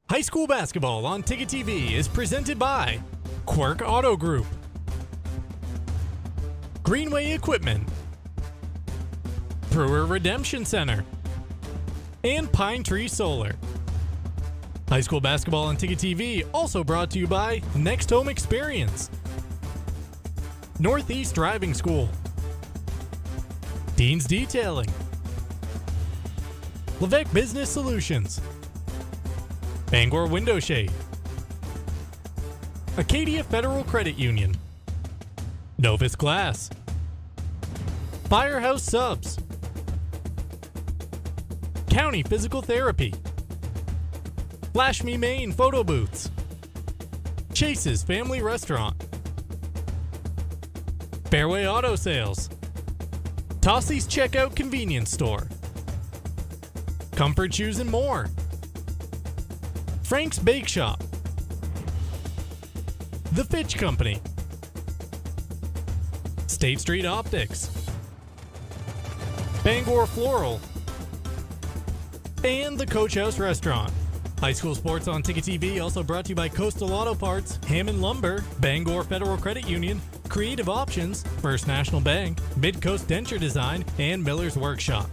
High school basketball on Ticket TV is presented by Quirk Auto Group, Greenway Equipment, Brewer Redemption Center, and Pine Tree Solar. High school basketball on Ticket TV also brought to you by Next Home Experience, Northeast Driving School, Dean's Detailing, Levesque Business Solutions, Bangor Window Shade, Acadia Federal Credit Union, Novus Glass, Firehouse Subs, County Physical Therapy, Flash Me Maine Photo Booths, Chase's Family Restaurant, Fairway Auto Sales, Tossie's Checkout Convenience Store, Comfort Shoes and More, Frank's Bake Shop, The Fitch Company, State Street Optics, Bangor Floral, and the Coach House Restaurant. High school sports on Ticket TV also brought to you by Coastal Auto Parts, Hammond Lumber, Bangor Federal Credit Union, Creative Options, First National Bank, Mid-Coast Denture Design, and Miller's Workshop.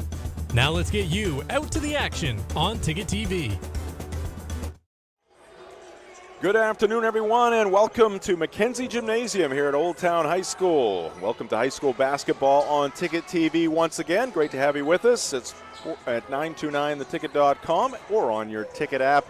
Now let's get you out to the action on Ticket TV. Good afternoon, everyone, and welcome to Mackenzie Gymnasium here at Old Town High School. Welcome to high school basketball on Ticket TV once again. Great to have you with us. It's at 929theticket.com or on your ticket app.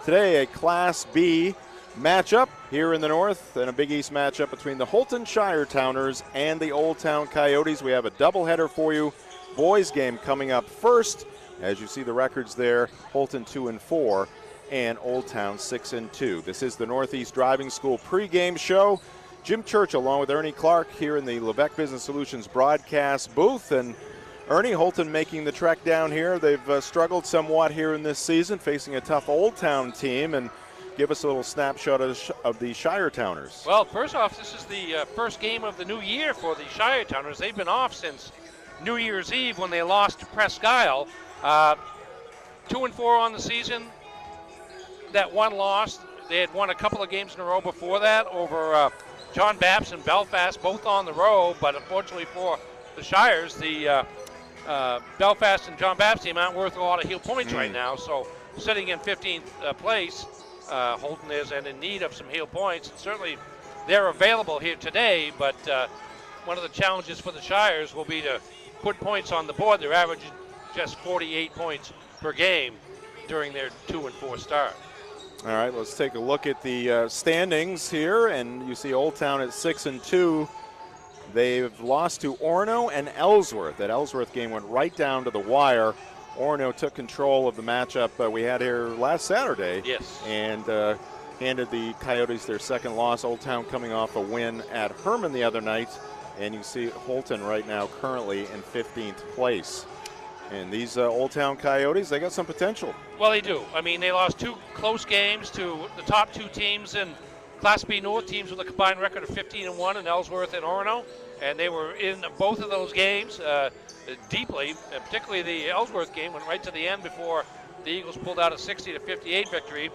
Today, a Class B matchup here in the north and a Big East matchup between the Houlton Shiretowners and the Old Town Coyotes. We have a doubleheader for you. Boys game coming up first. As you see the records there, Houlton 2-4. And Old Town 6-2. This is the Northeast Driving School pregame show. Jim Church along with Ernie Clark here in the Levesque Business Solutions broadcast booth. And Ernie, Houlton making the trek down here. They've struggled somewhat here in this season, facing a tough Old Town team. And give us a little snapshot of the Shiretowners. Well, first off, this is the first game of the new year for the Shiretowners. They've been off since New Year's Eve when they lost to Presque Isle. 2-4 on the season. That one loss, they had won a couple of games in a row before that over John Baptist and Belfast, both on the road, but unfortunately for the Shires, the Belfast and John Baptist team aren't worth a lot of heel points right now, so sitting in 15th place, Houlton is and in need of some heel points, and certainly they're available here today, but one of the challenges for the Shires will be to put points on the board. They're averaging just 48 points per game during their 2-4 start. All right, let's take a look at the standings here, and you see Old Town at 6-2. They've lost to Orono and Ellsworth. That Ellsworth game went right down to the wire. Orono took control of the matchup we had here last Saturday. Yes. And handed the Coyotes their second loss. Old Town coming off a win at Herman the other night. And you see Houlton right now currently in 15th place. And these Old Town Coyotes, they got some potential. Well, they do. I mean, they lost two close games to the top two teams in Class B North, teams with a combined record of 15-1 in Ellsworth and Orono. And they were in both of those games deeply, particularly the Ellsworth game went right to the end before the Eagles pulled out a 60-58 victory.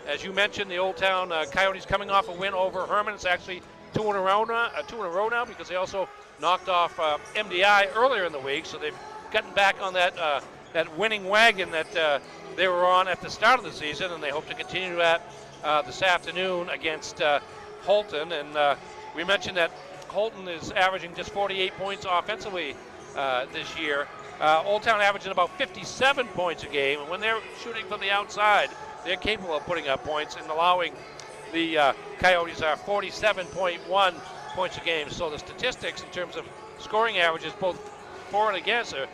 As you mentioned, the Old Town Coyotes coming off a win over Herman. It's actually two in a row now because they also knocked off MDI earlier in the week, so they've gotten back on that winning wagon that they were on at the start of the season, and they hope to continue that this afternoon against Houlton. And we mentioned that Houlton is averaging just 48 points offensively this year. Old Town averaging about 57 points a game, and when they're shooting from the outside, they're capable of putting up points and allowing the Coyotes 47.1 points a game. So the statistics in terms of scoring averages, both for and against, are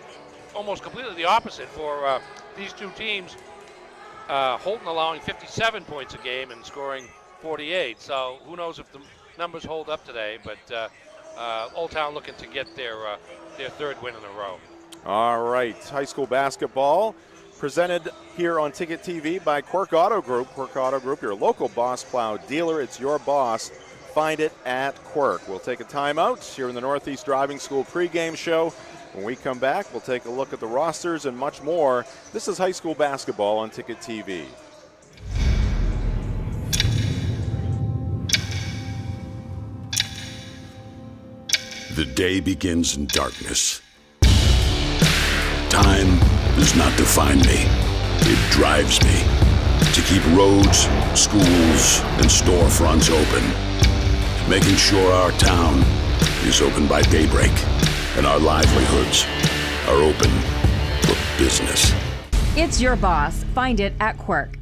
almost completely the opposite for these two teams. Houlton allowing 57 points a game and scoring 48. So who knows if the numbers hold up today, but Old Town looking to get their third win in a row. All right, high school basketball presented here on Ticket TV by Quirk Auto Group. Quirk Auto Group, your local Boss Plow dealer. It's your boss. Find it at Quirk. We'll take a timeout here in the Northeast Driving School pregame show. When we come back, we'll take a look at the rosters and much more. This is high school basketball on Ticket TV. The day begins in darkness. Time does not define me. It drives me to keep roads, schools, and storefronts open, making sure our town is open by daybreak and our livelihoods are open for business. It's your boss. Find it at Quirk.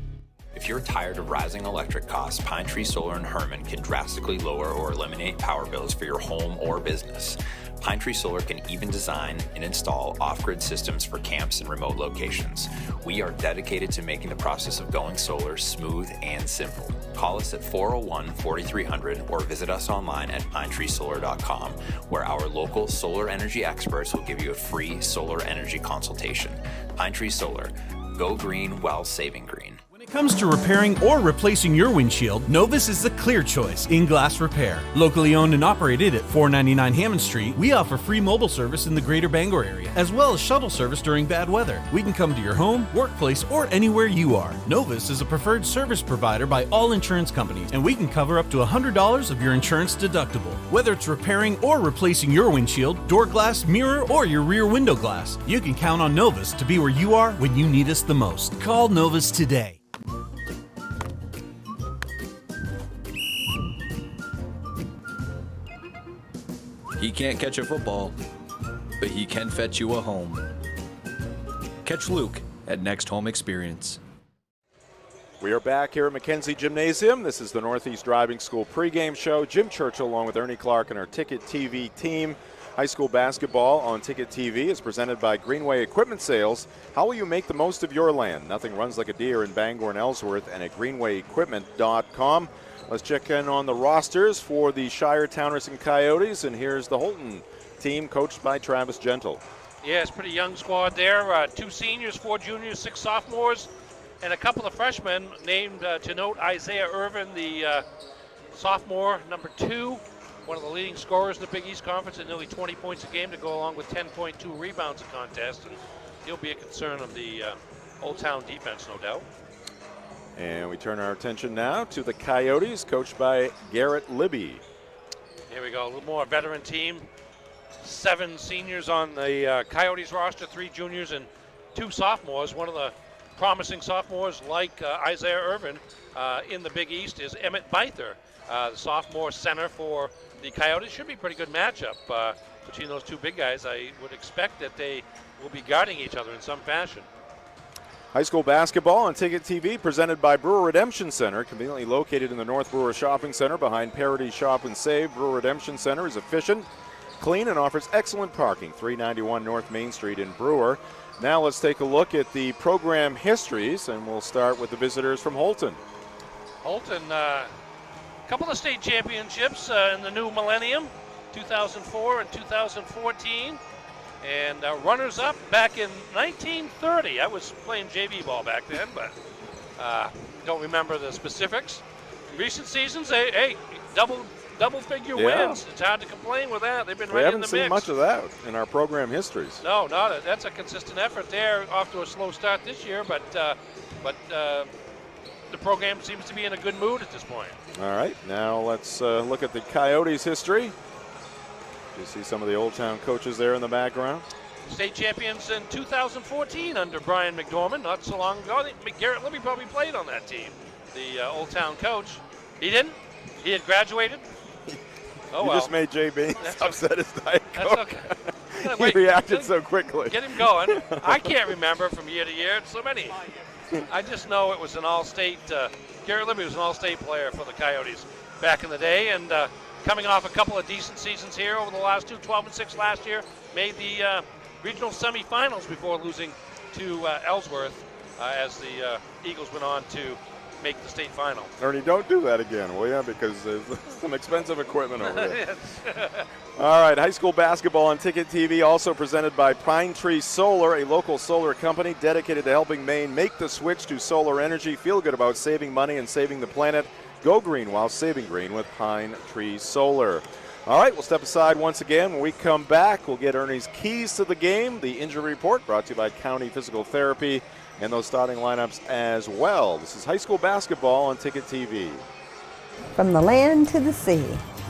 If you're tired of rising electric costs, Pine Tree Solar in Herman can drastically lower or eliminate power bills for your home or business. Pine Tree Solar can even design and install off-grid systems for camps and remote locations. We are dedicated to making the process of going solar smooth and simple. Call us at 401-4300 or visit us online at pinetreesolar.com, where our local solar energy experts will give you a free solar energy consultation. Pine Tree Solar. Go green while saving green. When it comes to repairing or replacing your windshield, Novus is the clear choice in glass repair. Locally owned and operated at 499 Hammond Street, we offer free mobile service in the greater Bangor area, as well as shuttle service during bad weather. We can come to your home, workplace, or anywhere you are. Novus is a preferred service provider by all insurance companies, and we can cover up to $100 of your insurance deductible. Whether it's repairing or replacing your windshield, door glass, mirror, or your rear window glass, you can count on Novus to be where you are when you need us the most. Call Novus today. He can't catch a football, but he can fetch you a home. Catch Luke at Next Home Experience. We are back here at Mackenzie Gymnasium. This is the Northeast Driving School pregame show. Jim Churchill along with Ernie Clark and our Ticket TV team. High school basketball on Ticket TV is presented by Greenway Equipment Sales. How will you make the most of your land? Nothing runs like a deer in Bangor and Ellsworth, and at greenwayequipment.com. Let's check in on the rosters for the Shiretowners and Coyotes, and here's the Houlton team coached by Travis Gentle. Yeah, it's a pretty young squad there. 2 seniors, 4 juniors, 6 sophomores, and a couple of freshmen named to note Isaiah Irvin, the sophomore, number 2, one of the leading scorers in the Big East Conference at nearly 20 points a game to go along with 10.2 rebounds a contest, and he'll be a concern of the Old Town defense, no doubt. And we turn our attention now to the Coyotes, coached by Garrett Libby. Here we go, a little more veteran team. 7 seniors on the Coyotes roster, 3 juniors and 2 sophomores. One of the promising sophomores, like Isaiah Irvin, in the Big East is Emmett Byther, the sophomore center for the Coyotes. Should be a pretty good matchup between those 2 big guys. I would expect that they will be guarding each other in some fashion. High school basketball on Ticket TV presented by Brewer Redemption Center, conveniently located in the North Brewer Shopping Center behind Parity Shop and Save. Brewer Redemption Center is efficient, clean, and offers excellent parking. 391 North Main Street in Brewer. Now let's take a look at the program histories, and we'll start with the visitors from Houlton. Houlton, a couple of state championships in the new millennium, 2004 and 2014. And runners-up back in 1930. I was playing JV ball back then, but don't remember the specifics. In recent seasons, hey, double-figure wins. It's hard to complain with that. They've been right in the mix. We haven't seen much of that in our program histories. No, that's a consistent effort there. Off to a slow start this year, but the program seems to be in a good mood at this point. All right, now let's look at the Coyotes' history. You see some of the Old Town coaches there in the background. State champions in 2014 under Brian McDormand, not so long ago. I think Garrett Libby probably played on that team, the Old Town coach. He didn't? He had graduated? Oh, you just made JB upset his Diet Coke. That's okay. He reacted so quickly. Get him going. I can't remember from year to year. So many. I just know it was an all-state. Garrett Libby was an all-state player for the Coyotes back in the day, and coming off a couple of decent seasons here over the last 2, 12-6 last year, made the regional semifinals before losing to Ellsworth as the Eagles went on to make the state final. Ernie, don't do that again, will you? Because there's some expensive equipment over there. All right, high school basketball on Ticket TV, also presented by Pine Tree Solar, a local solar company dedicated to helping Maine make the switch to solar energy. Feel good about saving money and saving the planet. Go green while saving green with Pine Tree Solar. All right, we'll step aside once again. When we come back, we'll get Ernie's keys to the game, the injury report brought to you by County Physical Therapy, and those starting lineups as well. This is high school basketball on Ticket TV. From the land to the sea,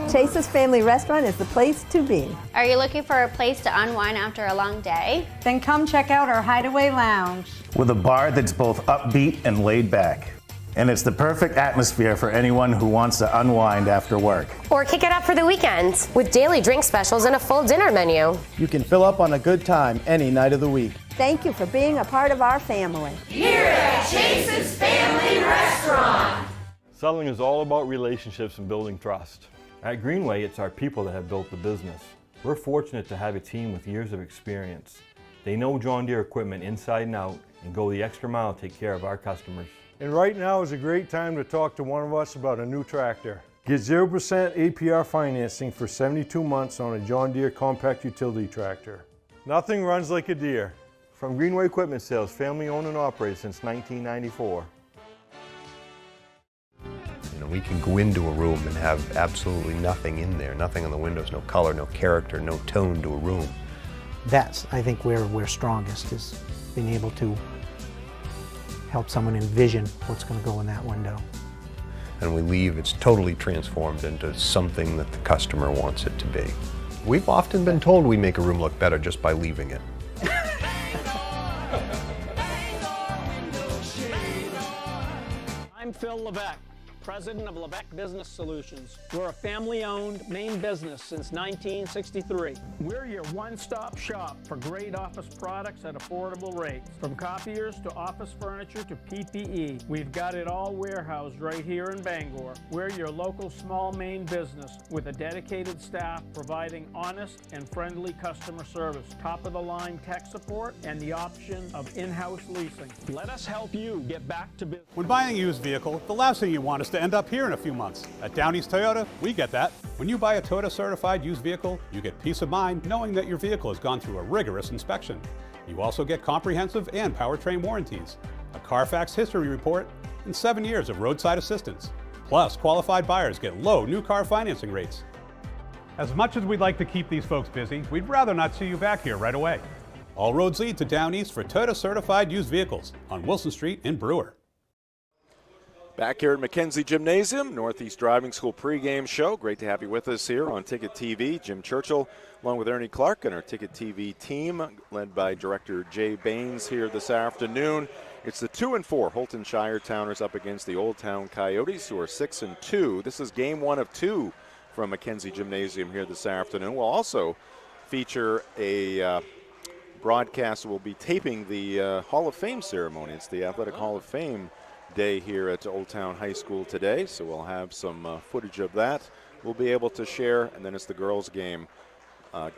Chase's Family Restaurant is the place to be. Are you looking for a place to unwind after a long day? Then come check out our Hideaway Lounge. With a bar that's both upbeat and laid back. And it's the perfect atmosphere for anyone who wants to unwind after work. Or kick it up for the weekend with daily drink specials and a full dinner menu. You can fill up on a good time any night of the week. Thank you for being a part of our family. Here at Chase's Family Restaurant. Selling is all about relationships and building trust. At Greenway, it's our people that have built the business. We're fortunate to have a team with years of experience. They know John Deere equipment inside and out and go the extra mile to take care of our customers. And right now is a great time to talk to one of us about a new tractor. Get 0% APR financing for 72 months on a John Deere compact utility tractor. Nothing runs like a Deere. From Greenway Equipment Sales, family owned and operated since 1994. We can go into a room and have absolutely nothing in there, nothing on the windows, no color, no character, no tone to a room. That's, I think, where we're strongest, is being able to help someone envision what's going to go in that window. And we leave, it's totally transformed into something that the customer wants it to be. We've often been told we make a room look better just by leaving it. I'm Phil Levesque, President of Levesque Business Solutions. We're a family-owned Maine business since 1963. We're your one-stop shop for great office products at affordable rates. From copiers to office furniture to PPE, we've got it all warehoused right here in Bangor. We're your local small Maine business with a dedicated staff providing honest and friendly customer service, top-of-the-line tech support, and the option of in-house leasing. Let us help you get back to business. When buying a used vehicle, the last thing you want is to end up here in a few months. At Down East Toyota, we get that. When you buy a Toyota certified used vehicle, you get peace of mind knowing that your vehicle has gone through a rigorous inspection. You also get comprehensive and powertrain warranties, a Carfax history report, and 7 years of roadside assistance. Plus, qualified buyers get low new car financing rates. As much as we'd like to keep these folks busy, we'd rather not see you back here right away. All roads lead to Down East for Toyota certified used vehicles on Wilson Street in Brewer. Back here at Mackenzie Gymnasium, Northeast Driving School pregame show. Great to have you with us here on Ticket TV. Jim Churchill, along with Ernie Clark and our Ticket TV team, led by Director Jay Baines here this afternoon. It's the 2-4 Houlton Shiretowners up against the Old Town Coyotes, who are 6-2. This is game 1 of 2 from Mackenzie Gymnasium here this afternoon. We'll also feature a broadcast. We'll be taping the Hall of Fame ceremony. It's the Athletic Hall of Fame day here at Old Town High School today, so we'll have some footage of that we'll be able to share, and then it's the girls game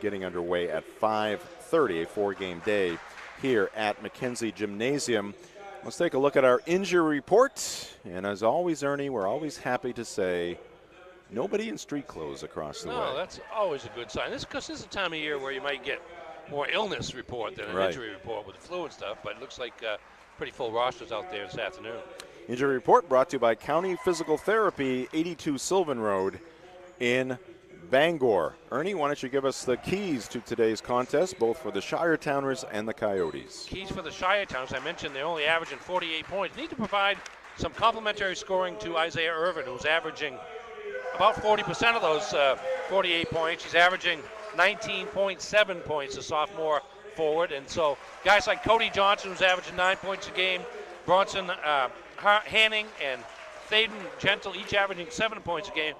getting underway at 5:30, a 4-game day here at Mackenzie Gymnasium. Let's take a look at our injury report, and as always, Ernie, we're always happy to say nobody in street clothes across the way. No, that's always a good sign. This is a time of year where you might get more illness report than an injury report with the flu and stuff, but it looks like pretty full rosters out there this afternoon. Injury report brought to you by County Physical Therapy, 82 Sylvan Road in Bangor. Ernie, why don't you give us the keys to today's contest, both for the Shiretowners and the Coyotes. Keys for the Shiretowners, I mentioned they're only averaging 48 points. Need to provide some complimentary scoring to Isaiah Irvin, who's averaging about 40% of those 48 points. He's averaging 19.7 points, a sophomore forward, and so guys like Cody Johnson, who's averaging 9 points a game, Bronson Hanning and Thaden Gentle, each averaging 7 points a game.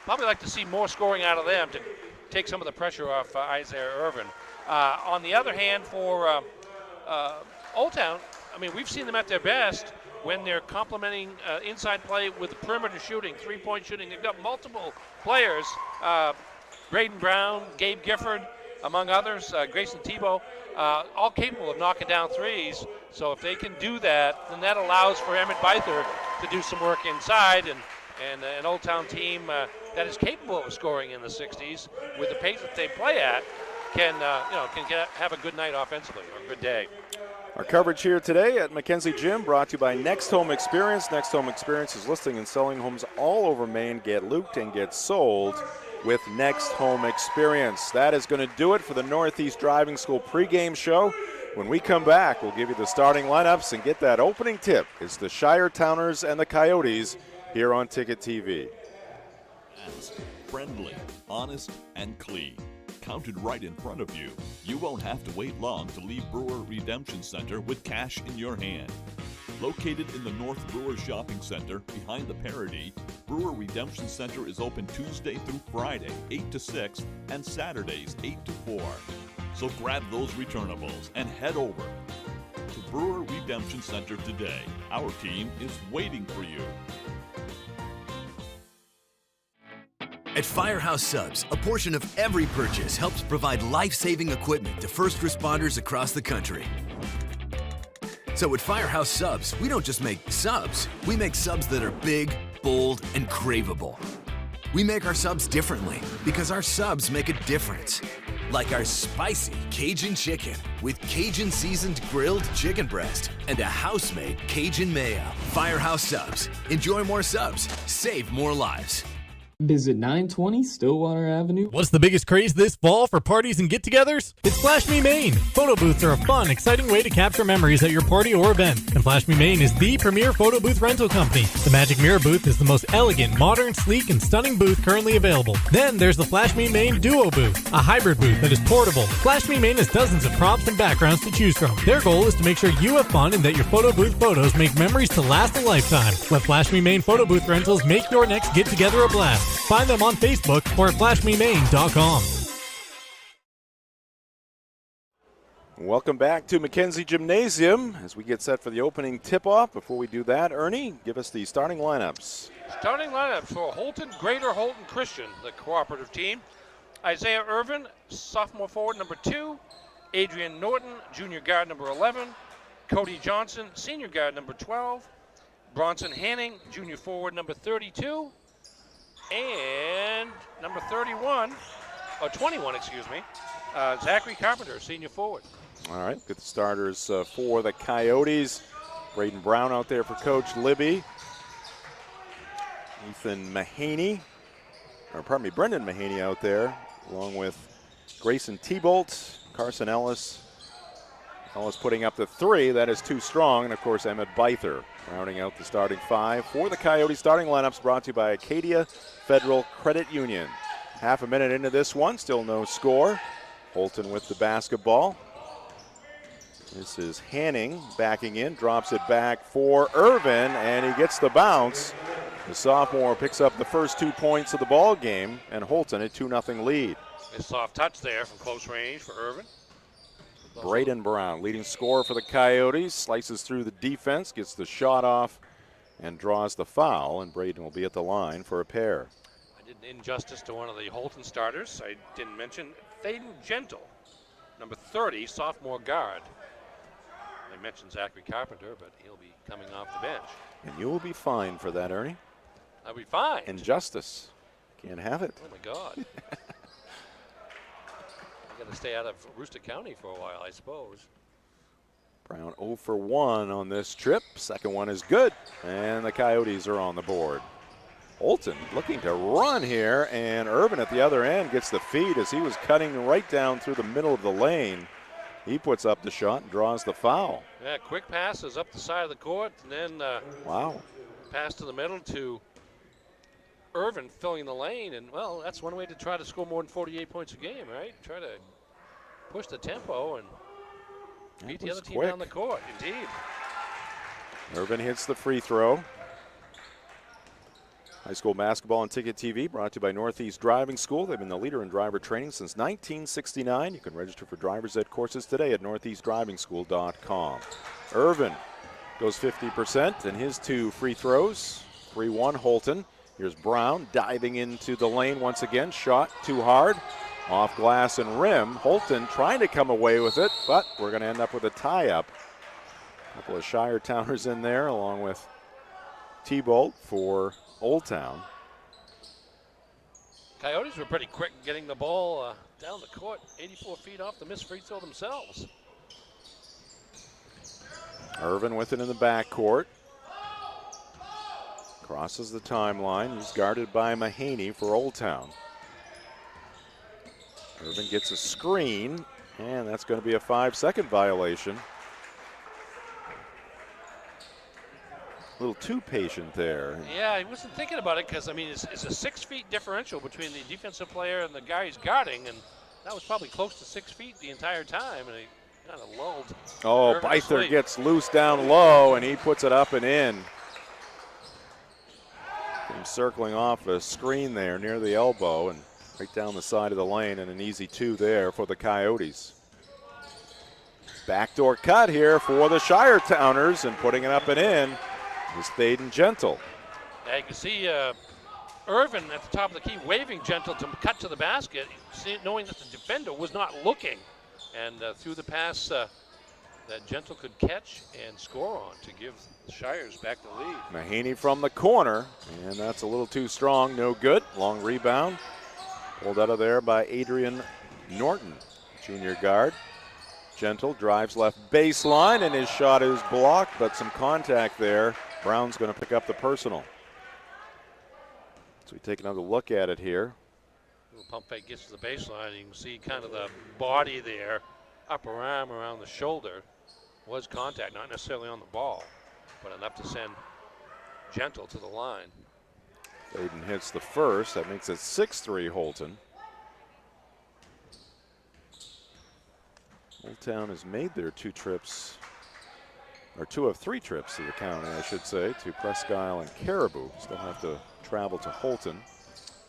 Probably like to see more scoring out of them to take some of the pressure off Isaiah Irvin. On the other hand, for Old Town, I mean, we've seen them at their best when they're complementing inside play with perimeter shooting, three-point shooting. They've got multiple players, Braden Brown, Gabe Gifford, among others, Grayson Tebow, all capable of knocking down threes. So if they can do that, then that allows for Emmett Beither to do some work inside, and an Old Town team that is capable of scoring in the 60s with the pace that they play at can have a good night offensively, or a good day. Our coverage here today at Mackenzie Gym brought to you by Next Home Experience. Next Home Experience is listing and selling homes all over Maine. Get looped and get sold with Next Home Experience. That is going to do it for the Northeast Driving School pregame show. When we come back, we'll give you the starting lineups and get that opening tip. It's the Shiretowners and the Coyotes here on Ticket TV. Fast, friendly, honest, and clean. Counted right in front of you. You won't have to wait long to leave Brewer Redemption Center with cash in your hand. Located in the North Brewer Shopping Center behind the Parody, Brewer Redemption Center is open Tuesday through Friday, 8 to 6, and Saturdays, 8 to 4. So grab those returnables and head over to Brewer Redemption Center today. Our team is waiting for you. At Firehouse Subs, a portion of every purchase helps provide life-saving equipment to first responders across the country. So at Firehouse Subs, we don't just make subs, we make subs that are big, bold, and craveable. We make our subs differently because our subs make a difference. Like our spicy Cajun chicken with Cajun seasoned grilled chicken breast and a house-made Cajun mayo. Firehouse Subs. Enjoy more subs, save more lives. Visit 920 Stillwater Avenue. What's the biggest craze this fall for parties and get-togethers? It's Flash Me Maine. Photo booths are a fun, exciting way to capture memories at your party or event. And Flash Me Maine is the premier photo booth rental company. The Magic Mirror booth is the most elegant, modern, sleek, and stunning booth currently available. Then there's the Flash Me Maine Duo booth, a hybrid booth that is portable. Flash Me Maine has dozens of props and backgrounds to choose from. Their goal is to make sure you have fun and that your photo booth photos make memories to last a lifetime. Let Flash Me Maine photo booth rentals make your next get-together a blast. Find them on Facebook or at flashmemaine.com. Welcome back to Mackenzie Gymnasium as we get set for the opening tip-off. Before we do that, Ernie, give us the starting lineups. Starting lineups for Houlton, Greater Houlton Christian, the cooperative team. Isaiah Irvin, sophomore forward, number 2. Adrian Norton, junior guard, number 11. Cody Johnson, senior guard, number 12. Bronson Hanning, junior forward, number 32. And number 21, or 21, excuse me, Zachary Carpenter, senior forward. All right, good starters for the Coyotes. Braden Brown out there for Coach Libby. Brendan Mahaney out there, along with Grayson T-Bolt, Carson Ellis. Ellis putting up the 3, that is too strong, and of course Emmett Beither rounding out the starting 5 for the Coyotes. Starting lineups brought to you by Acadia Federal Credit Union. Half a minute into this one, still no score. Houlton with the basketball. This is Hanning backing in, drops it back for Irvin, and he gets the bounce. The sophomore picks up the first 2 points of the ball game, and Houlton a 2-0 lead. A soft touch there from close range for Irvin. Braden Brown, leading scorer for the Coyotes, slices through the defense, gets the shot off, and draws the foul, and Braden will be at the line for a pair. I did an injustice to one of the Houlton starters. I didn't mention Thaden Gentle, number 30, sophomore guard. I mentioned Zachary Carpenter, but he'll be coming off the bench. And you will be fined for that, Ernie. I'll be fined. Injustice. Can't have it. Oh, my God. Got to stay out of Rooster County for a while, I suppose. Brown 0 for 1 on this trip. Second one is good, and the Coyotes are on the board. Houlton looking to run here, and Irvin at the other end gets the feed as he was cutting right down through the middle of the lane. He puts up the shot and draws the foul. Yeah, quick passes up the side of the court, and then wow, pass to the middle to Irvin filling the lane, and well, that's one way to try to score more than 48 points a game, right? Try to push the tempo and beat the other team down the court. Indeed. Irvin hits the free throw. High school basketball on Ticket TV brought to you by Northeast Driving School. They've been the leader in driver training since 1969. You can register for driver's ed courses today at northeastdrivingschool.com. Irvin goes 50% in his 2 free throws. 3-1 Houlton. Here's Brown diving into the lane once again. Shot too hard. Off glass and rim. Houlton trying to come away with it, but we're going to end up with a tie-up. A couple of Shiretowners in there, along with T-Bolt for Old Town. Coyotes were pretty quick getting the ball down the court, 84 feet off the missed free throw themselves. Irvin with it in the backcourt. Crosses the timeline. He's guarded by Mahaney for Old Town. Irvin gets a screen, and that's going to be a 5-second violation. A little too patient there. Yeah, he wasn't thinking about it because, I mean, it's a 6 feet differential between the defensive player and the guy he's guarding, and that was probably close to 6 feet the entire time, and he kind of lulled. Oh, Byther gets loose down low, and he puts it up and in. Came circling off a screen there near the elbow and right down the side of the lane, and an easy 2 there for the Coyotes. Backdoor cut here for the Shiretowners, and putting it up and in is Thaden Gentle. Yeah, you can see Irvin at the top of the key waving Gentle to cut to the basket, knowing that the defender was not looking. And through the pass that Gentle could catch and score on to give the Shires back the lead. Mahaney from the corner, and that's a little too strong, no good. Long rebound, pulled out of there by Adrian Norton, junior guard. Gentle drives left baseline, and his shot is blocked, but some contact there. Brown's going to pick up the personal. So we take another look at it here. Little pump fake gets to the baseline. You can see kind of the body there, upper arm around the shoulder. Was contact, not necessarily on the ball, but enough to send Gentle to the line. Thaden hits the first. That makes it 6-3 Houlton. Old Town has made their 2 trips, or 2 of 3 trips to the county, I should say, to Presque Isle and Caribou. Still have to travel to Houlton.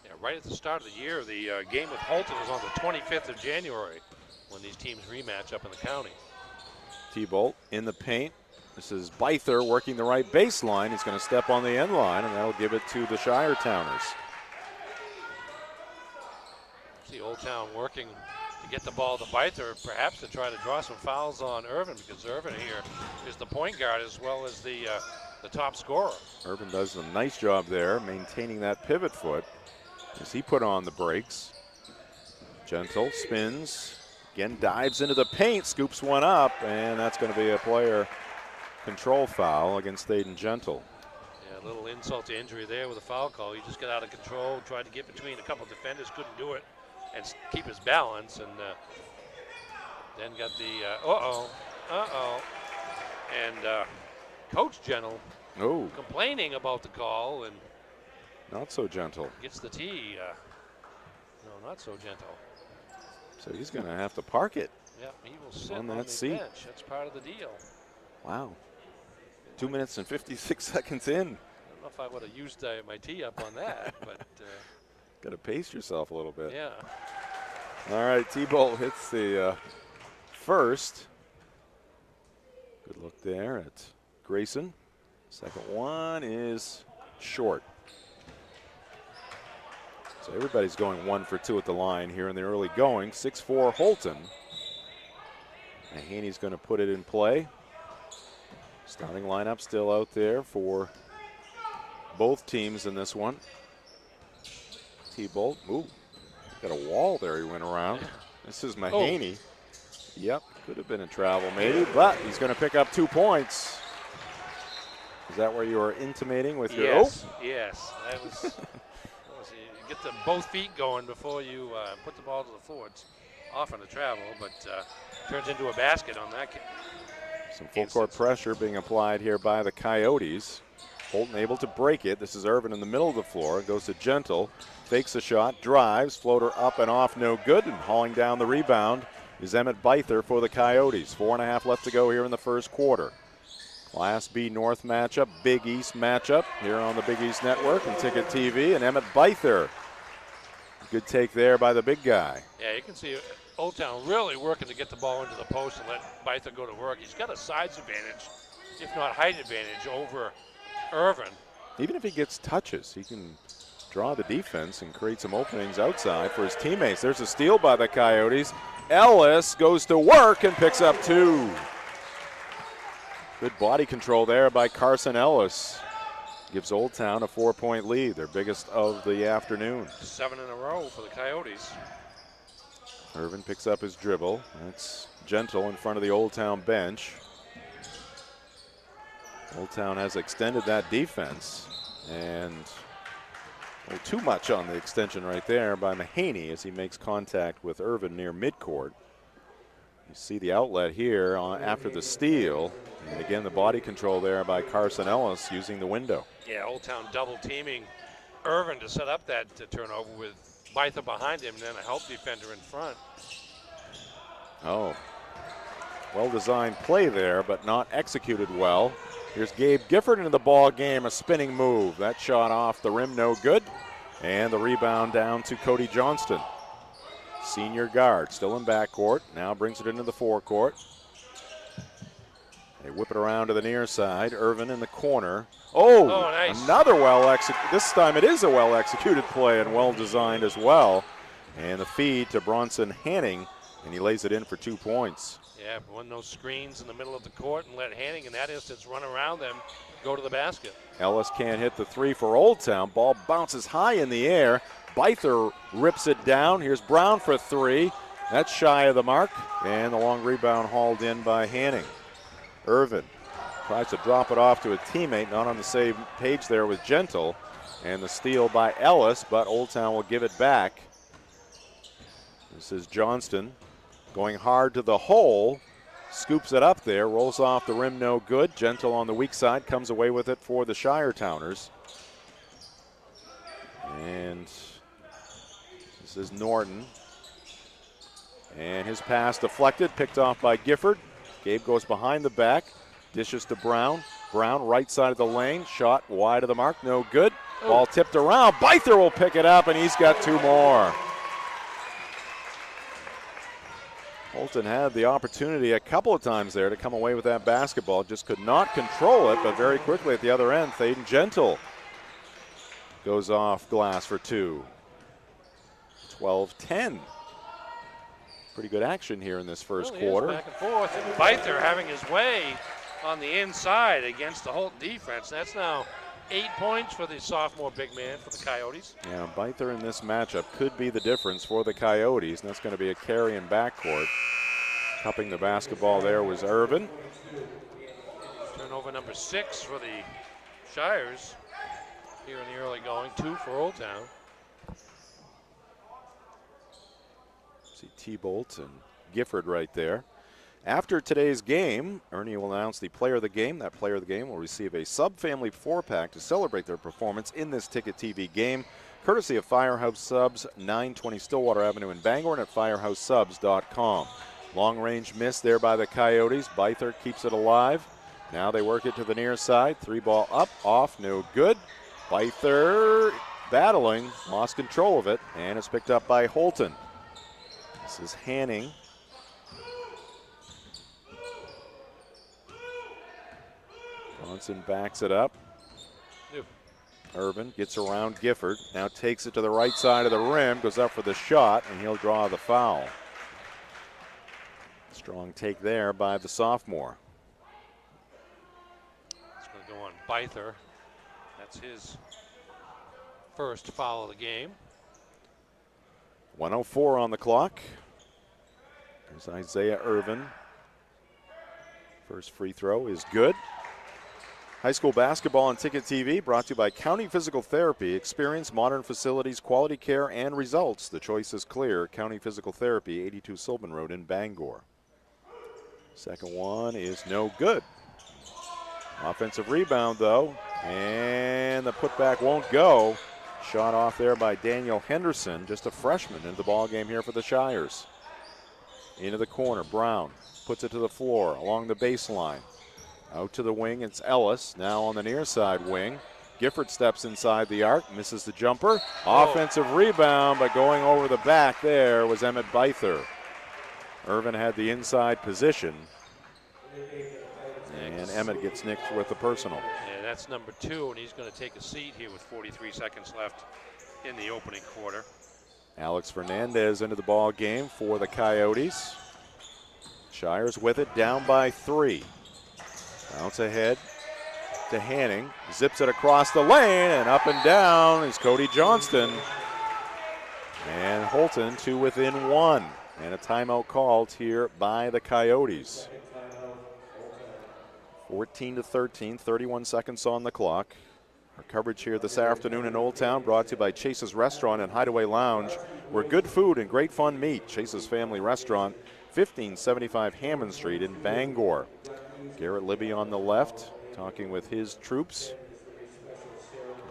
Yeah, right at the start of the year, the game with Houlton is on the 25th of January when these teams rematch up in the county. T-Bolt in the paint. This is Byther working the right baseline. He's going to step on the end line, and that'll give it to the Shiretowners. See Old Town working to get the ball to Byther, perhaps to try to draw some fouls on Irvin, because Irvin here is the point guard as well as the top scorer. Irvin does a nice job there maintaining that pivot foot as he put on the brakes. Gentle spins, again dives into the paint, scoops one up, and that's going to be a player control foul against Thaden Gentle. Yeah, a little insult to injury there with a foul call. He just got out of control, tried to get between a couple defenders, couldn't do it, and keep his balance, and then got the and Coach Gentle complaining about the call, and not so gentle. Gets the tee. No, not so gentle. So he's going to have to park it. Yeah, he will sit on on that the seat. bench. That's part of the deal. Wow. 2 minutes and 56 seconds in. I don't know if I would have used my tee up on that, but. Got to pace yourself a little bit. Yeah. All right, T-Bolt hits the first. Good look there at Grayson. Second one is short. So everybody's going 1 for 2 at the line here in the early going. 6-4 Houlton. And Haney's going to put it in play. Starting lineup still out there for both teams in this one. T-Bolt, ooh, got a wall there he went around. This is Mahaney. Yep, could have been a travel maybe, but he's going to pick up 2 points. Is that where you were intimating with your Yes, that was, you get the both feet going before you put the ball to the floor. It's often a travel, but turns into a basket on that kick. Some full court pressure being applied here by the Coyotes. Houlton able to break it. This is Irvin in the middle of the floor. Goes to Gentle. Fakes a shot, drives, floater up and off, no good. And hauling down the rebound is Emmett Byther for the Coyotes. 4.5 left to go here in the first quarter. Class B North matchup, Big East matchup here on the Big East Network and Ticket TV. And Emmett Byther. Good take there by the big guy. Yeah, you can see Old Town really working to get the ball into the post and let Byther go to work. He's got a size advantage, if not height advantage, over Irvin. Even if he gets touches, he can draw the defense and create some openings outside for his teammates. There's a steal by the Coyotes. Ellis goes to work and picks up 2. Good body control there by Carson Ellis. Gives Old Town a 4-point lead, their biggest of the afternoon. 7 in a row for the Coyotes. Irvin picks up his dribble. That's Gentle in front of the Old Town bench. Old Town has extended that defense, and too much on the extension right there by Mahaney as he makes contact with Irvin near midcourt. You see the outlet here after the steal. And again, the body control there by Carson Ellis using the window. Yeah, Old Town double teaming Irvin to set up that turnover with Byther behind him and then a help defender in front. Oh, well-designed play there, but not executed well. Here's Gabe Gifford into the ball game, a spinning move. That shot off the rim, no good. And the rebound down to Cody Johnston. Senior guard, still in backcourt, now brings it into the forecourt. They whip it around to the near side. Irvin in the corner. Oh, nice. Another this time it is a well-executed play and well-designed as well. And the feed to Bronson Hanning, and he lays it in for 2 points. Yeah, won those screens in the middle of the court and let Hanning in that instance run around them, go to the basket. Ellis can't hit the three for Old Town. Ball bounces high in the air. Byther rips it down. Here's Brown for three. That's shy of the mark. And the long rebound hauled in by Hanning. Irvin tries to drop it off to a teammate, not on the same page there with Gentle. And the steal by Ellis, but Old Town will give it back. This is Johnston going hard to the hole. Scoops it up there, rolls off the rim, no good. Gentle on the weak side comes away with it for the Shiretowners. And this is Norton. And his pass deflected, picked off by Gifford. Gabe goes behind the back, dishes to Brown. Brown, right side of the lane, shot wide of the mark, no good. Ball tipped around. Byther will pick it up, and he's got two more. Houlton had the opportunity a couple of times there to come away with that basketball, just could not control it, but very quickly at the other end, Thaden Gentle goes off glass for two. 12-10. Pretty good action here in this first quarter. Back and forth. And Byther having his way on the inside against the Houlton defense. That's now 8 points for the sophomore big man for the Coyotes. Yeah, Byther in this matchup could be the difference for the Coyotes, and that's going to be a carry in backcourt. Cupping the basketball there was Irvin. Turnover number 6 for the Shires here in the early going. 2 for Old Town. See T-Bolt and Gifford right there. After today's game, Ernie will announce the player of the game. That player of the game will receive a sub-family 4-pack to celebrate their performance in this Ticket TV game, courtesy of Firehouse Subs, 920 Stillwater Avenue in Bangor, and at firehousesubs.com. Long-range miss there by the Coyotes. Byther keeps it alive. Now they work it to the near side. 3-ball up, off, no good. Byther battling, lost control of it, and it's picked up by Houlton. This is Hanning. Johnson backs it up. Irvin gets around Gifford, now takes it to the right side of the rim, goes up for the shot, and he'll draw the foul. Strong take there by the sophomore. It's going to go on Byther. That's his first foul of the game. 1:04 on the clock. There's Isaiah Irvin. First free throw is good. High school basketball on Ticket TV brought to you by County Physical Therapy. Experience modern facilities, quality care, and results. The choice is clear. County Physical Therapy, 82 Sylvan Road in Bangor. Second one is no good. Offensive rebound, though, and the putback won't go. Shot off there by Daniel Henderson, just a freshman into the ball game here for the Shires. Into the corner, Brown puts it to the floor along the baseline. Out to the wing, it's Ellis, now on the near side wing. Gifford steps inside the arc, misses the jumper. Offensive rebound, but going over the back there was Emmett Byther. Irvin had the inside position, and Emmett gets nicked with the personal. Yeah, that's number 2, and he's going to take a seat here with 43 seconds left in the opening quarter. Alex Fernandez into the ball game for the Coyotes. Shires with it, down by 3. Bounce ahead to Hanning, zips it across the lane, and up and down is Cody Johnston. And Houlton to within 1, and a timeout called here by the Coyotes. 14-13, 31 seconds on the clock. Our coverage here this afternoon in Old Town brought to you by Chase's Restaurant and Hideaway Lounge, where good food and great fun meet. Chase's Family Restaurant, 1575 Hammond Street in Bangor. Garrett Libby on the left, talking with his troops.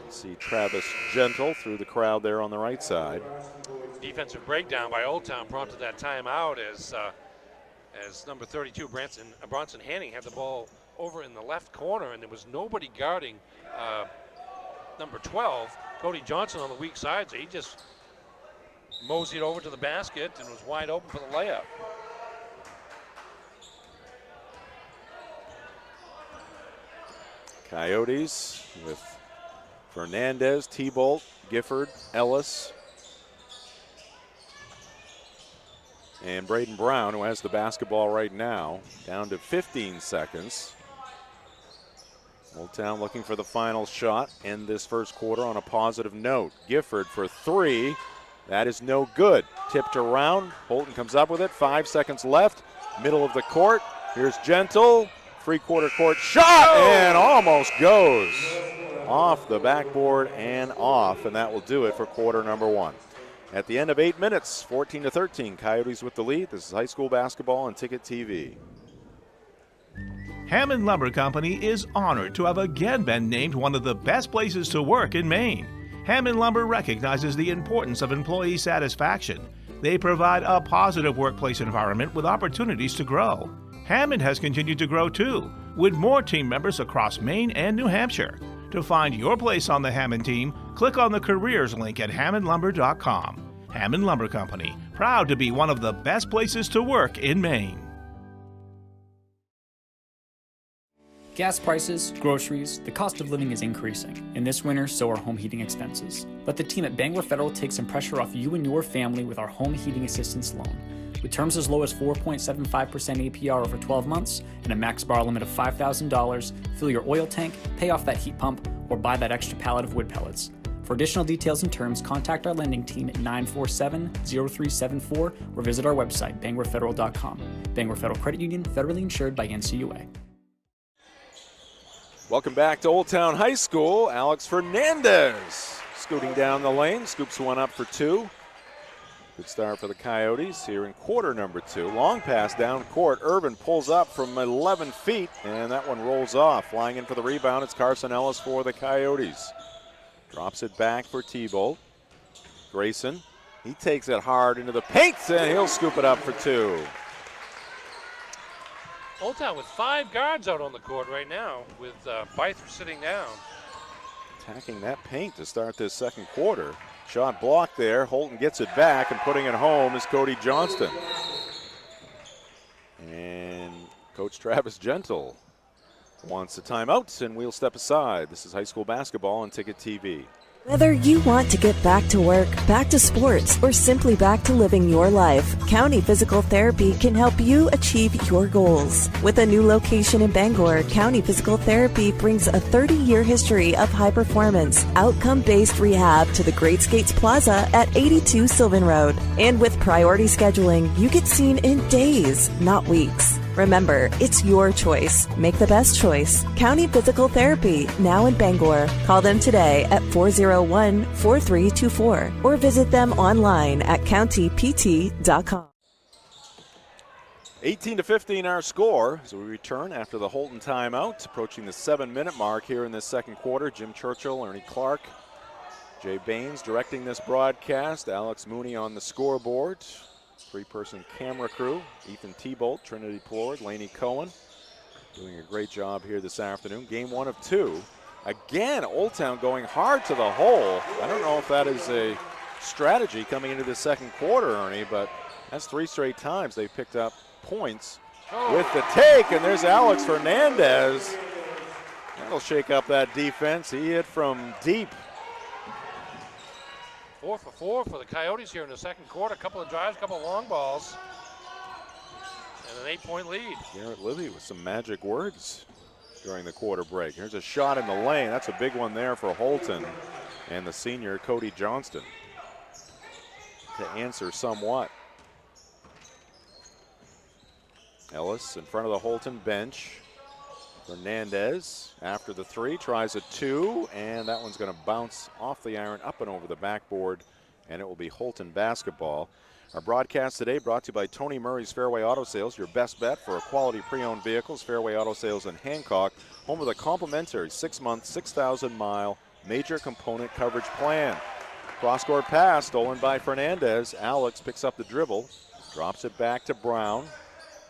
See Travis Gentle through the crowd there on the right side. Defensive breakdown by Old Town prompted that timeout as number 32 Bronson Hanning had the ball over in the left corner, and there was nobody guarding number 12, Cody Johnson, on the weak side, so he just moseyed over to the basket and was wide open for the layup. Coyotes with Fernandez, T-Bolt, Gifford, Ellis, and Braden Brown, who has the basketball right now, down to 15 seconds. Old Town looking for the final shot in this first quarter on a positive note. Gifford for three. That is no good. Tipped around. Houlton comes up with it. 5 seconds left. Middle of the court. Here's Gentle. Three-quarter court shot and almost goes off the backboard and off, and that will do it for quarter number one. At the end of 8 minutes, 14-13, Coyotes with the lead. This is high school basketball on Ticket TV. Hammond Lumber Company is honored to have again been named one of the best places to work in Maine. Hammond Lumber recognizes the importance of employee satisfaction. They provide a positive workplace environment with opportunities to grow. Hammond has continued to grow too, with more team members across Maine and New Hampshire. To find your place on the Hammond team, click on the careers link at hammondlumber.com. Hammond Lumber Company, proud to be one of the best places to work in Maine. Gas prices, groceries, the cost of living is increasing. And this winter, so are home heating expenses. Let the team at Bangor Federal take some pressure off you and your family with our home heating assistance loan. With terms as low as 4.75% APR over 12 months and a max borrow limit of $5,000, fill your oil tank, pay off that heat pump, or buy that extra pallet of wood pellets. For additional details and terms, contact our lending team at 947-0374 or visit our website, bangorfederal.com. Bangor Federal Credit Union, federally insured by NCUA. Welcome back to Old Town High School. Alex Fernandez scooting down the lane, scoops one up for two. Good start for the Coyotes here in quarter number two. Long pass down court. Irvin pulls up from 11 feet, and that one rolls off. Flying in for the rebound, it's Carson Ellis for the Coyotes. Drops it back for T-Bolt. Grayson, he takes it hard into the paint, and he'll scoop it up for two. Old Town with 5 guards out on the court right now, with Byther sitting down. Attacking that paint to start this second quarter. Shot blocked there. Houlton gets it back, and putting it home is Cody Johnston. And Coach Travis Gentle wants a timeout, and we'll step aside. This is high school basketball on Ticket TV. Whether you want to get back to work, back to sports, or simply back to living your life, County Physical Therapy can help you achieve your goals. With a new location in Bangor, County Physical Therapy brings a 30-year history of high performance, outcome-based rehab to the Great Skates Plaza at 82 Sylvan Road. And with priority scheduling, you get seen in days, not weeks. Remember, it's your choice. Make the best choice. County Physical Therapy, now in Bangor. Call them today at 401-4324 or visit them online at countypt.com. 18-15 our score as we return after the Houlton timeout. Approaching the 7-minute mark here in this second quarter. Jim Churchill, Ernie Clark, Jay Baines directing this broadcast. Alex Mooney on the scoreboard. 3-person camera crew, Ethan T-Bolt, Trinity Plord, Laney Cohen, doing a great job here this afternoon. Game 1 of 2. Again, Old Town going hard to the hole. I don't know if that is a strategy coming into the second quarter, Ernie, but that's 3 straight times they've picked up points with the take, and there's Alex Fernandez. That'll shake up that defense. He hit from deep. 4 for 4 for the Coyotes here in the second quarter. A couple of drives, a couple of long balls, and an 8-point lead. Garrett Livy with some magic words during the quarter break. Here's a shot in the lane. That's a big one there for Houlton and the senior Cody Johnston to answer somewhat. Ellis in front of the Houlton bench. Fernandez after the 3 tries a 2, and that one's going to bounce off the iron up and over the backboard, and it will be Houlton basketball. Our broadcast today brought to you by Tony Murray's Fairway Auto Sales, your best bet for quality pre-owned vehicles. Fairway Auto Sales in Hancock, home of the complimentary 6-month, 6,000-mile major component coverage plan. Cross-court pass stolen by Fernandez. Alex picks up the dribble, drops it back to Brown.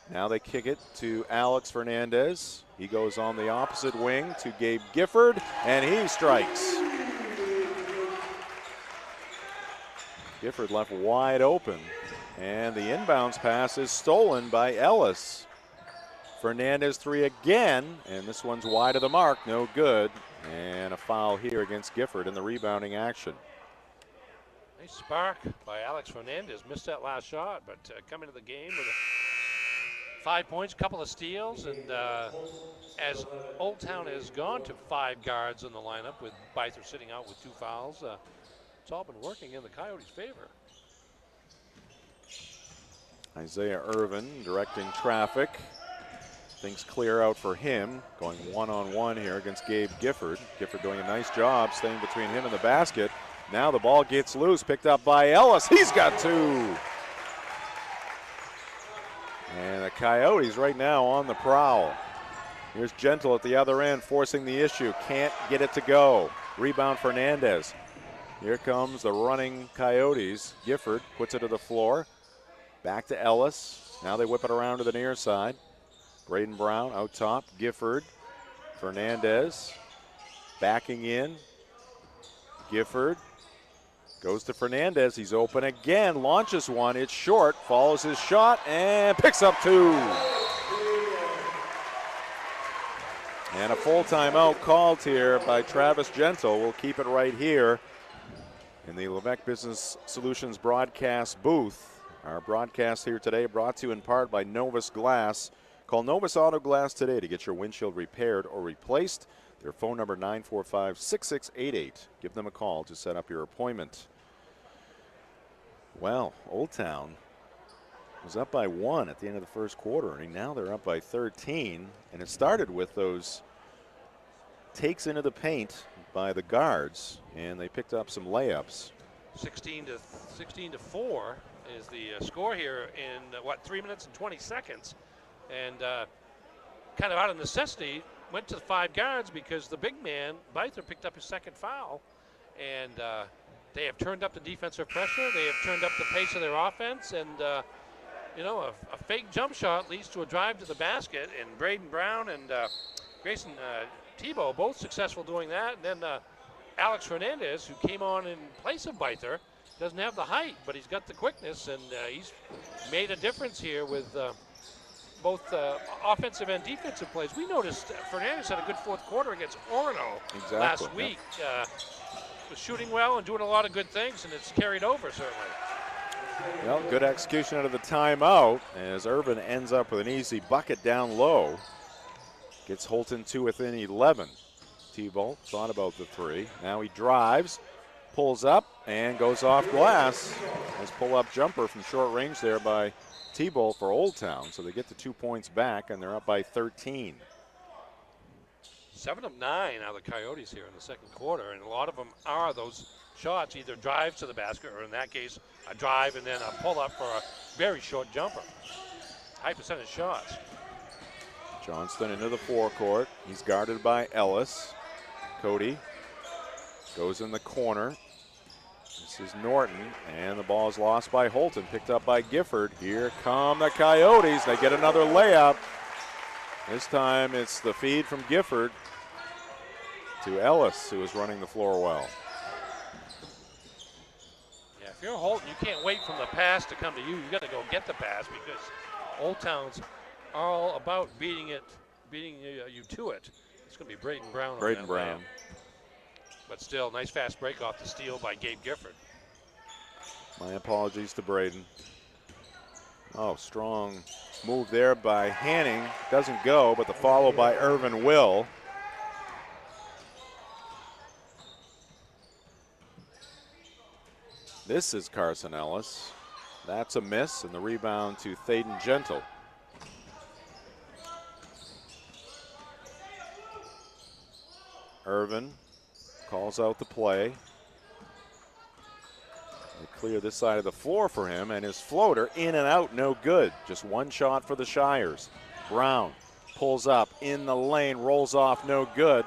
Now they kick it to Alex Fernandez. He goes on the opposite wing to Gabe Gifford, and he strikes. Gifford left wide open, and the inbounds pass is stolen by Ellis. Fernandez 3 again, and this one's wide of the mark, no good. And a foul here against Gifford in the rebounding action. Nice spark by Alex Fernandez. Missed that last shot, but coming to the game with 5 points, couple of steals, and as Old Town has gone to 5 guards in the lineup with Byther sitting out with 2 fouls, it's all been working in the Coyotes' favor. Isaiah Irvin directing traffic. Things clear out for him, going one-on-one here against Gabe Gifford. Gifford doing a nice job staying between him and the basket. Now the ball gets loose, picked up by Ellis. He's got 2. And the Coyotes right now on the prowl. Here's Gentle at the other end, forcing the issue. Can't get it to go. Rebound Fernandez. Here comes the running Coyotes. Gifford puts it to the floor. Back to Ellis. Now they whip it around to the near side. Braden Brown out top. Gifford. Fernandez backing in. Gifford goes to Fernandez. He's open again. Launches one. It's short. Follows his shot and picks up 2. And a full timeout called here by Travis Gentle. We'll keep it right here in the Levesque Business Solutions broadcast booth. Our broadcast here today brought to you in part by Novus Glass. Call Novus Auto Glass today to get your windshield repaired or replaced. Their phone number 945-6688. Give them a call to set up your appointment. Well, Old Town was up by 1 at the end of the first quarter, and now they're up by 13. And it started with those takes into the paint by the guards, and they picked up some layups. 16 to 4 is the score here in 3 minutes and 20 seconds, and kind of out of necessity went to the 5 guards because the big man Byther picked up his second foul, and they have turned up the defensive pressure. They have turned up the pace of their offense, and you know, a fake jump shot leads to a drive to the basket, and Braden Brown and Grayson Tebow both successful doing that. And then Alex Fernandez, who came on in place of Byther, doesn't have the height, but he's got the quickness, and he's made a difference here with both offensive and defensive plays. We noticed Fernandez had a good fourth quarter against Orono last week. Was shooting well and doing a lot of good things, and it's carried over certainly. Well, good execution out of the timeout as Irvin ends up with an easy bucket down low. Gets Houlton to within 11. Tebow thought about the 3. Now he drives, pulls up, and goes off glass. Nice pull-up jumper from short range there by Tebow for Old Town. So they get the 2 points back, and they're up by 13. 7 of 9 out of the Coyotes here in the second quarter, and a lot of them are those shots, either drives to the basket, or in that case, a drive and then a pull-up for a very short jumper. High percentage shots. Johnston into the forecourt. He's guarded by Ellis. Cody goes in the corner. This is Norton, and the ball is lost by Houlton, picked up by Gifford. Here come the Coyotes. They get another layup. This time it's the feed from Gifford to Ellis, who is running the floor well. Yeah, if you're Houlton, you can't wait for the pass to come to you. You got to go get the pass because Old Town's all about beating you to it. It's going to be Braden Brown. Braden Brown. But still, nice fast break off the steal by Gabe Gifford. My apologies to Braden. Oh, strong move there by Hanning. Doesn't go, but the follow by Irvin will. This is Carson Ellis. That's a miss, and the rebound to Thaden Gentle. Irvin calls out the play. They clear this side of the floor for him, and his floater in and out, no good. Just one shot for the Shires. Brown pulls up in the lane, rolls off, no good.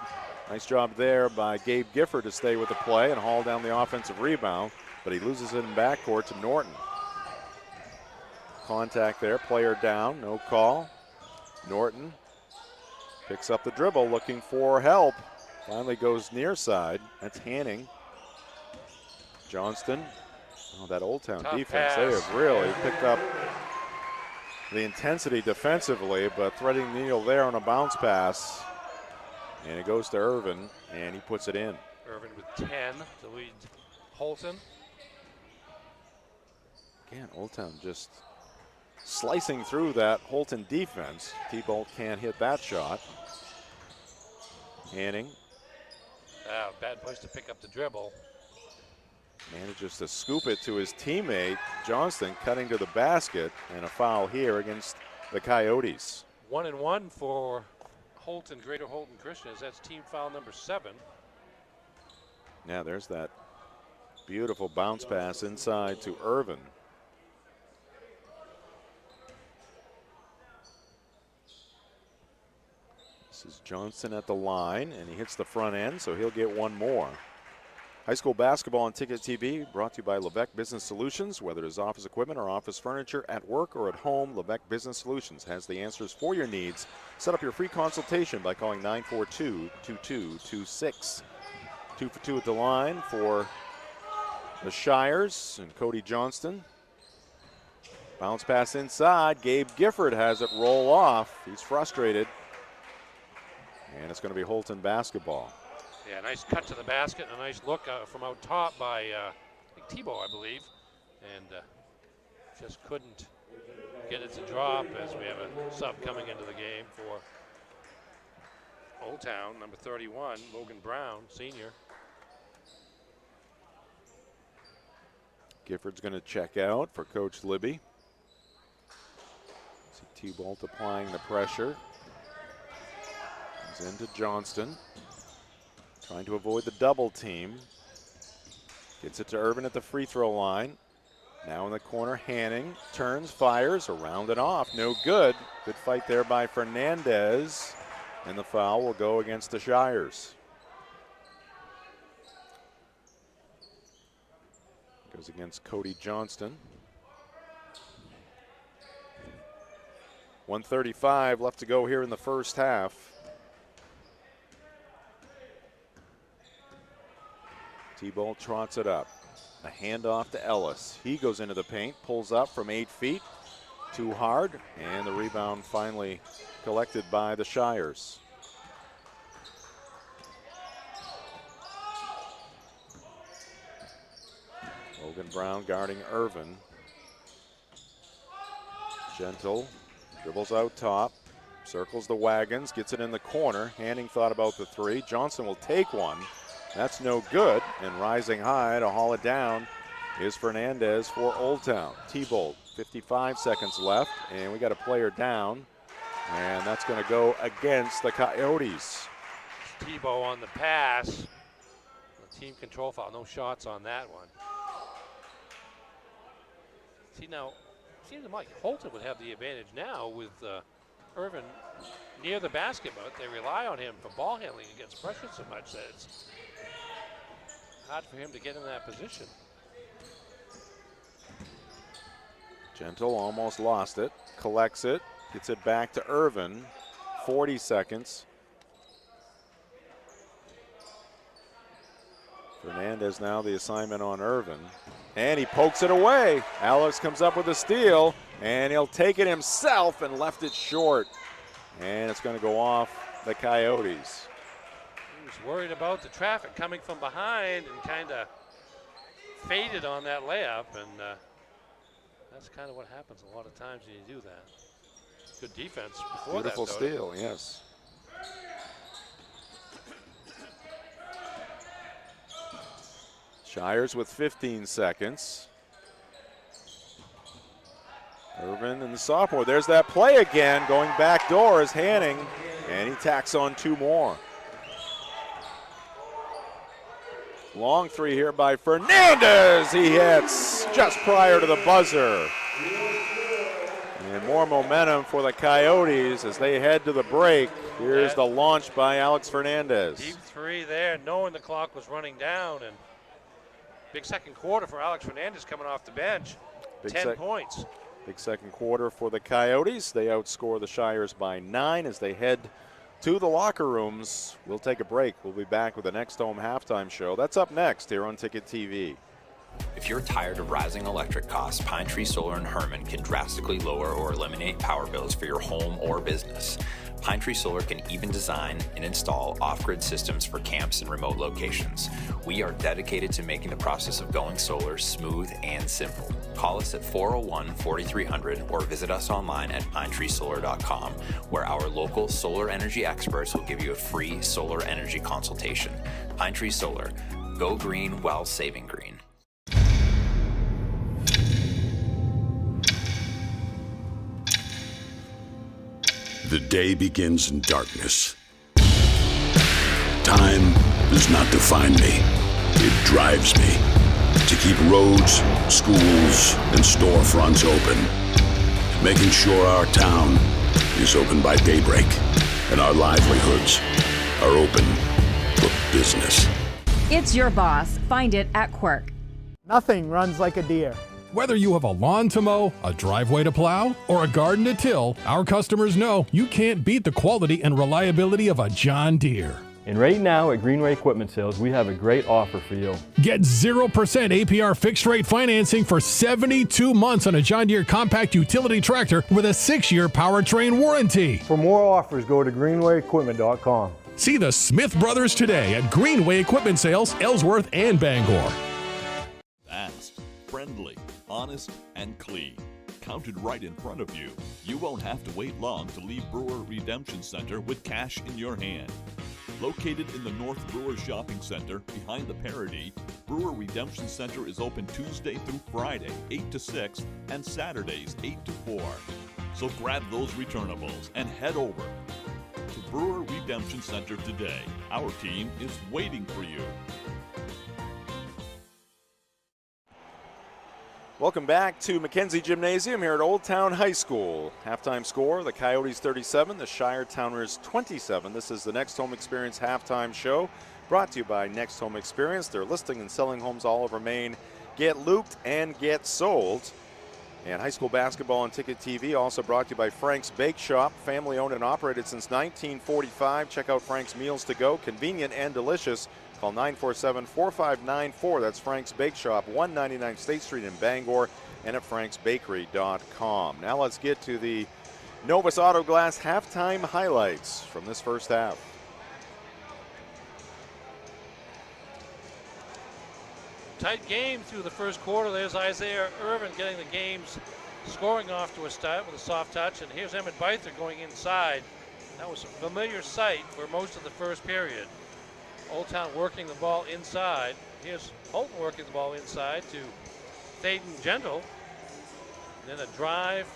Nice job there by Gabe Gifford to stay with the play and haul down the offensive rebound, but he loses it in backcourt to Norton. Contact there, player down, no call. Norton picks up the dribble, looking for help. Finally goes near side. That's Hanning. Johnston. Oh, that Old Town Tough defense. pass. They have really picked up the intensity defensively, but threading the needle there on a bounce pass. And it goes to Irvin, and he puts it in. Irvin with 10 to lead Houlton. Again, Old Town just slicing through that Houlton defense. T-Bolt can't hit that shot. Hanning Bad place to pick up the dribble. manages to scoop it to his teammate. Johnston cutting to the basket, and a foul here against the Coyotes. 1-1 for Houlton, Greater Houlton Christians. That's team foul number 7. Yeah, there's that beautiful bounce pass inside to Irvin. This is Johnson at the line, and he hits the front end, so he'll get one more. High school basketball on Ticket TV brought to you by Levesque Business Solutions. Whether it's office equipment or office furniture, at work or at home, Levesque Business Solutions has the answers for your needs. Set up your free consultation by calling 942-2226. 2 for 2 at the line for the Shires and Cody Johnston. Bounce pass inside. Gabe Gifford has it roll off. He's frustrated. And it's going to be Houlton basketball. Yeah, nice cut to the basket and a nice look from out top by Tebow, I believe. And just couldn't get it to drop as we have a sub coming into the game for Old Town, number 31, Logan Brown, senior. Gifford's going to check out for Coach Libby. See T-Bolt applying the pressure. He's into Johnston. Trying to avoid the double team. Gets it to Irvin at the free throw line. Now in the corner, Hanning turns, fires, around and off. No good. Good fight there by Fernandez. And the foul will go against the Shires. Goes against Cody Johnston. 1:35 left to go here in the first half. T-Bolt trots it up. A handoff to Ellis. He goes into the paint, pulls up from 8 feet. Too hard, and the rebound finally collected by the Shires. Logan Brown guarding Irvin. Gentle dribbles out top, circles the wagons, gets it in the corner. Hanning thought about the three. Johnson will take one. That's no good, and rising high to haul it down is Fernandez for Old Town. T-Bolt, 55 seconds left, and we got a player down, and that's going to go against the Coyotes. Tebow on the pass. The team control foul, no shots on that one. See now, it seems like Houlton would have the advantage now with Irvin near the basket, but they rely on him for ball handling against pressure so much that it's hard for him to get in that position. Gentle almost lost it, collects it, gets it back to Irvin. 40 seconds. Fernandez now the assignment on Irvin. And he pokes it away. Alex comes up with a steal, and he'll take it himself and left it short. And it's going to go off the Coyotes. He was worried about the traffic coming from behind and kind of faded on that layup, and that's kind of what happens a lot of times when you do that. Good defense before Beautiful that. Beautiful steal, yes. Shires with 15 seconds. Irvin and the sophomore. There's that play again. Going back door is Hanning, and he tacks on 2 more. Long three here by Fernandez. He hits. just prior to the buzzer. And more momentum for the Coyotes as they head to the break. Here's the launch by Alex Fernandez. Deep three there, knowing the clock was running down. And big second quarter for Alex Fernandez coming off the bench. 10 points. Big second quarter for the Coyotes. They outscore the Shires by 9 as they head to the locker rooms. We'll take a break. We'll be back with the Next Home halftime show. That's up next here on Ticket TV. If you're tired of rising electric costs, Pine Tree Solar in Herman can drastically lower or eliminate power bills for your home or business. Pine Tree Solar can even design and install off-grid systems for camps and remote locations. We are dedicated to making the process of going solar smooth and simple. Call us at 401-4300 or visit us online at pinetreesolar.com, where our local solar energy experts will give you a free solar energy consultation. Pine Tree Solar. Go green while saving green. The day begins in darkness. Time does not define me. It drives me to keep roads, schools, and storefronts open, making sure our town is open by daybreak and our livelihoods are open for business. It's your boss. Find it at Quirk. Nothing runs like a deer. Whether you have a lawn to mow, a driveway to plow, or a garden to till, our customers know you can't beat the quality and reliability of a John Deere. And right now at Greenway Equipment Sales, we have a great offer for you. Get 0% APR fixed rate financing for 72 months on a John Deere compact utility tractor with a 6-year powertrain warranty. For more offers, go to greenwayequipment.com. See the Smith Brothers today at Greenway Equipment Sales, Ellsworth and Bangor. Fast, friendly, honest, and clean. Counted right in front of you. You won't have to wait long to leave Brewer Redemption Center with cash in your hand. Located in the North Brewer Shopping Center behind the Parody, Brewer Redemption Center is open Tuesday through Friday, 8 to 6, and Saturdays, 8 to 4. So grab those returnables and head over to Brewer Redemption Center today. Our team is waiting for you. Welcome back to Mackenzie Gymnasium here at Old Town High School. Halftime score, the Coyotes 37, the Shiretowners 27. This is the Next Home Experience halftime show brought to you by Next Home Experience. They're listing and selling homes all over Maine. Get looped and get sold. And high school basketball on Ticket TV also brought to you by Frank's Bake Shop, family owned and operated since 1945. Check out Frank's Meals to Go, convenient and delicious. Call 947-4594. That's Frank's Bake Shop, 199 State Street in Bangor, and at franksbakery.com. Now let's get to the Novus Auto Glass halftime highlights from this first half. Tight game through the first quarter. There's Isaiah Irvin getting the game's scoring off to a start with a soft touch. And here's Emmett Beither going inside. That was a familiar sight for most of the first period. Old Town working the ball inside. Here's Houlton working the ball inside to Thaden Gentle. Then a drive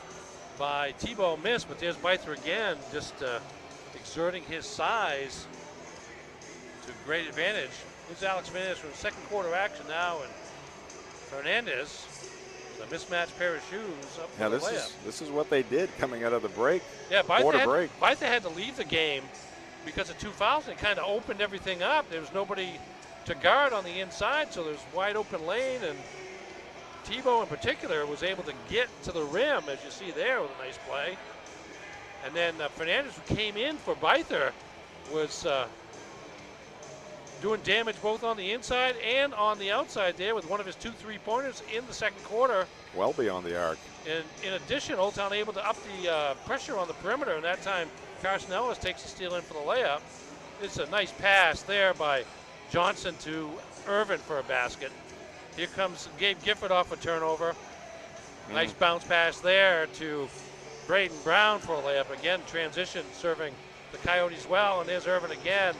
by Tebow missed, but there's Beither again, just exerting his size to great advantage. Here's Alex Fernandez from second quarter action now, and Fernandez, a mismatched pair of shoes up for the layup. This is what they did coming out of the break. Yeah, Beither had to leave the game because of 2 fouls. It kind of opened everything up. There was nobody to guard on the inside, so there's wide open lane, and Tebow in particular was able to get to the rim, as you see there, with a nice play. And then Fernandez, who came in for Beither, was doing damage both on the inside and on the outside there with one of his 2 3-pointers in the second quarter. Well beyond the arc. And in addition, Old Town able to up the pressure on the perimeter, and that time Carson Ellis takes the steal in for the layup. It's a nice pass there by Johnson to Irvin for a basket. Here comes Gabe Gifford off a turnover. Nice bounce pass there to Braden Brown for a layup. Again, transition serving the Coyotes well, and there's Irvin again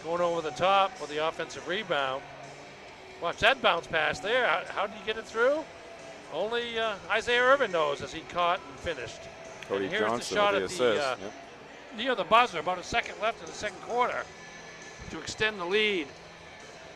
going over the top for the offensive rebound. Watch that bounce pass there. How did he get it through? Only Isaiah Irvin knows, as he caught and finished. Cody and here's Johnson the shot with at the the assist. near the buzzer, about a second left in the second quarter, to extend the lead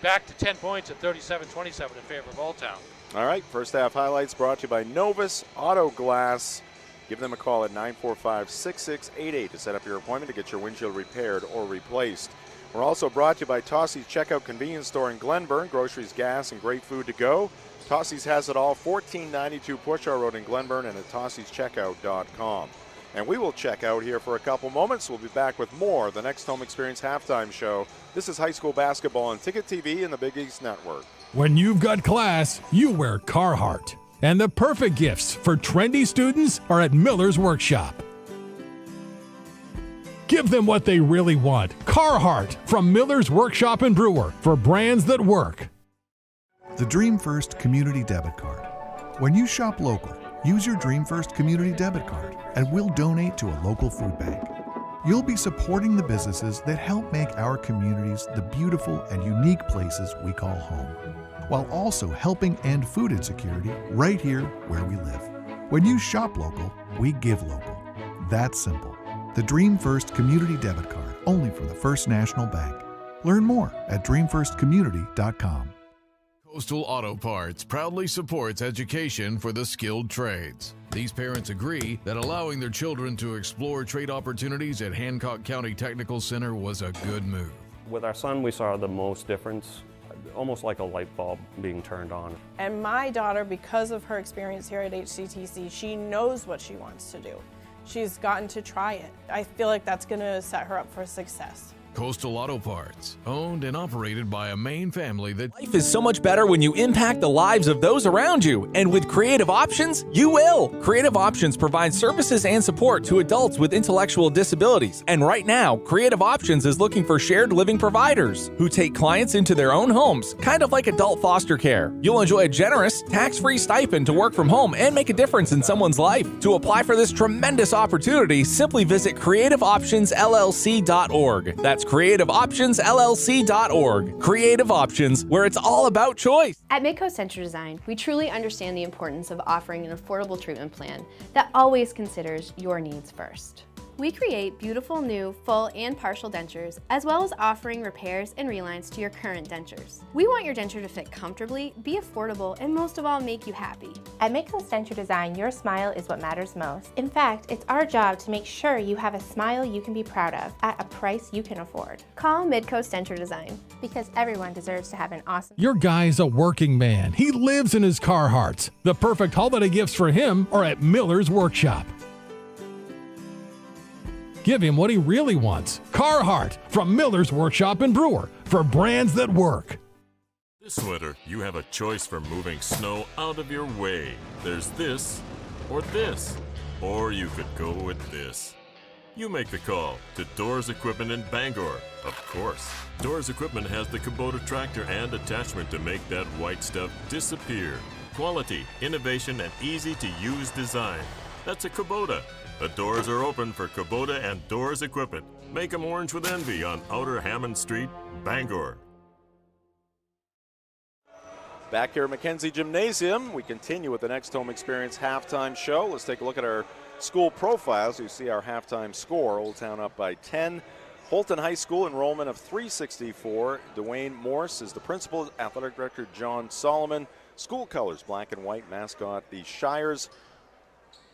back to 10 points at 37-27 in favor of Old Town. All right, first half highlights brought to you by Novus Auto Glass. Give them a call at 945-6688 to set up your appointment to get your windshield repaired or replaced. We're also brought to you by Tossie's Checkout Convenience Store in Glenburn. Groceries, gas, and great food to go. Tossie's has it all, 1492 Pushar Road in Glenburn and at tossiescheckout.com. And we will check out here for a couple moments. We'll be back with more of the Next Home Experience halftime show. This is high school basketball on Ticket TV and the Big East Network. When you've got class, you wear Carhartt. And the perfect gifts for trendy students are at Miller's Workshop. Give them what they really want. Carhartt from Miller's Workshop and Brewer for brands that work. The Dream First Community Debit Card. When you shop local, use your Dream First Community Debit Card and we'll donate to a local food bank. You'll be supporting the businesses that help make our communities the beautiful and unique places we call home, while also helping end food insecurity right here where we live. When you shop local, we give local. That's simple. The Dream First Community Debit Card, only from the First National Bank. Learn more at dreamfirstcommunity.com. Coastal Auto Parts proudly supports education for the skilled trades. These parents agree that allowing their children to explore trade opportunities at Hancock County Technical Center was a good move. With our son, we saw the most difference, almost like a light bulb being turned on. And my daughter, because of her experience here at HCTC, she knows what she wants to do. She's gotten to try it. I feel like that's going to set her up for success. Coastal Auto Parts, owned and operated by a Maine family that... Life is so much better when you impact the lives of those around you. And with Creative Options, you will. Creative Options provides services and support to adults with intellectual disabilities. And right now, Creative Options is looking for shared living providers who take clients into their own homes, kind of like adult foster care. You'll enjoy a generous, tax-free stipend to work from home and make a difference in someone's life. To apply for this tremendous opportunity, simply visit creativeoptionsllc.org. That's creativeoptionsllc.org. Creative Options, where it's all about choice. At Midcoast Center Design, we truly understand the importance of offering an affordable treatment plan that always considers your needs first. We create beautiful new full and partial dentures, as well as offering repairs and relines to your current dentures. We want your denture to fit comfortably, be affordable, and most of all, make you happy. At Midcoast Denture Design, your smile is what matters most. In fact, it's our job to make sure you have a smile you can be proud of at a price you can afford. Call Midcoast Denture Design, because everyone deserves to have an awesome... Your guy's a working man. He lives in his Carhartts. The perfect holiday gifts for him are at Miller's Workshop. Give him what he really wants. Carhartt from Miller's Workshop and Brewer for brands that work. This winter, you have a choice for moving snow out of your way. There's this, or you could go with this. You make the call to Doors Equipment in Bangor. Of course, Doors Equipment has the Kubota tractor and attachment to make that white stuff disappear. Quality, innovation, and easy-to-use design. That's a Kubota. The doors are open for Kubota and Doors Equipment. Make them orange with envy on Outer Hammond Street, Bangor. Back here at Mackenzie Gymnasium, we continue with the Next Home Experience halftime show. Let's take a look at our school profiles. You see our halftime score. Old Town up by 10. Houlton High School enrollment of 364. Dwayne Morse is the principal. Athletic director John Solomon. School colors, black and white. Mascot, the Shires.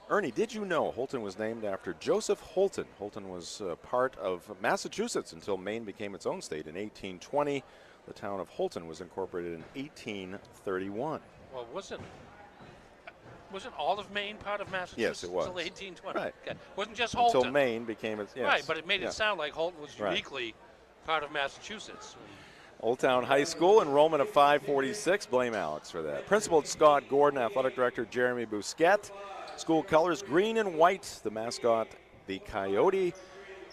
Ernie, did you know Houlton was named after Joseph Houlton? Houlton was part of Massachusetts until Maine became its own state in 1820. The town of Houlton was incorporated in 1831. Well, wasn't all of Maine part of Massachusetts? Yes, it was. Until 1820. Right. Okay. Wasn't just Houlton. Until Maine became its, yes. Right, but it made it sound like Houlton was uniquely part of Massachusetts. Old Town High School, enrollment of 546. Blame Alex for that. Principal Scott Gordon, athletic director Jeremy Bousquet. School colors, green and white. The mascot, the Coyote.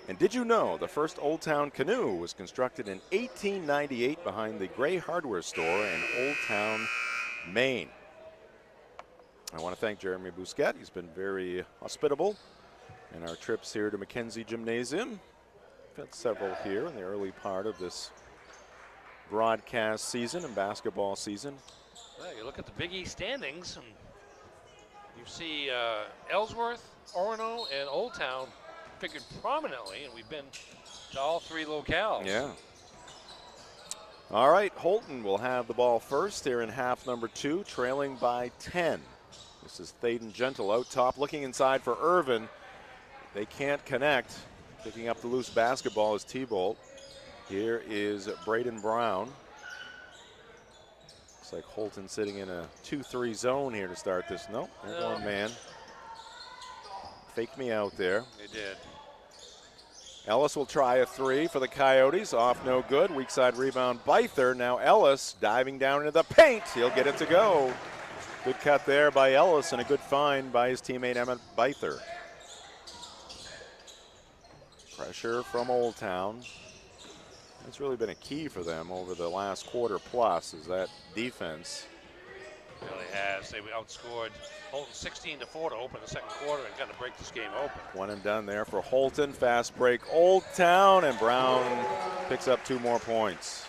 And did you know the first Old Town canoe was constructed in 1898 behind the Gray Hardware store in Old Town, Maine? I want to thank Jeremy Bousquet. He's been very hospitable in our trips here to Mackenzie Gymnasium. We've had several here in the early part of this broadcast season and basketball season. Well, you look at the Big East standings, and you see Ellsworth, Orono, and Old Town figured prominently, and we've been to all three locales. Yeah. All right, Houlton will have the ball first here in half number 2, trailing by 10. This is Thaden Gentle out top, looking inside for Irvin. They can't connect. Picking up the loose basketball is T-Bolt. Here is Braden Brown. Looks like Houlton sitting in a 2-3 zone here to start this. Nope, they're going man. Faked me out there. They did. Ellis will try a 3 for the Coyotes. Off no good. Weak side rebound, Byther. Now Ellis diving down into the paint. He'll get it to go. Good cut there by Ellis and a good find by his teammate Emmett Byther. Pressure from Old Town. That's really been a key for them over the last quarter plus, is that defense. It really has. They outscored Houlton 16-4 to open the second quarter and kind of break this game open. One and done there for Houlton. Fast break Old Town, and Brown picks up 2 more points.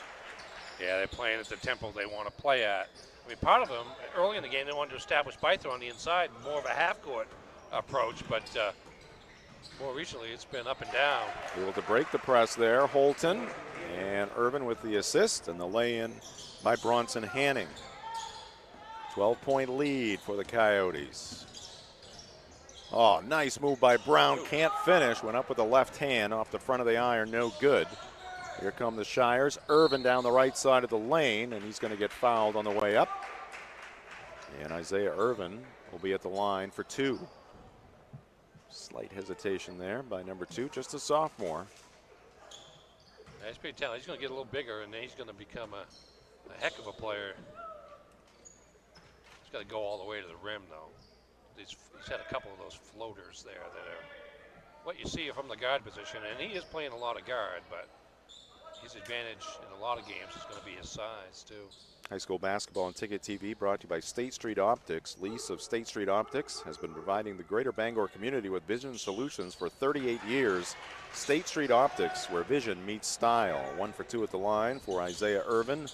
Yeah, they're playing at the tempo they want to play at. I mean, part of them, early in the game, they wanted to establish Byther on the inside, more of a half-court approach, but more recently it's been up and down. Able to break the press there, Houlton, and Irvin with the assist, and the lay-in by Bronson Hanning. 12-point lead for the Coyotes. Oh, nice move by Brown. Can't finish. Went up with the left hand off the front of the iron. No good. Here come the Shires. Irvin down the right side of the lane, and he's going to get fouled on the way up. And Isaiah Irvin will be at the line for 2. Slight hesitation there by number 2, just a sophomore. Yeah, he's pretty talented. He's going to get a little bigger, and then he's going to become a heck of a player. He's got to go all the way to the rim, though. He's had a couple of those floaters there that are what you see from the guard position, and he is playing a lot of guard, but his advantage in a lot of games is going to be his size, too. High school basketball on Ticket TV brought to you by State Street Optics. Lease of State Street Optics has been providing the greater Bangor community with vision solutions for 38 years. State Street Optics, where vision meets style. 1 for 2 at the line for Isaiah Irvin.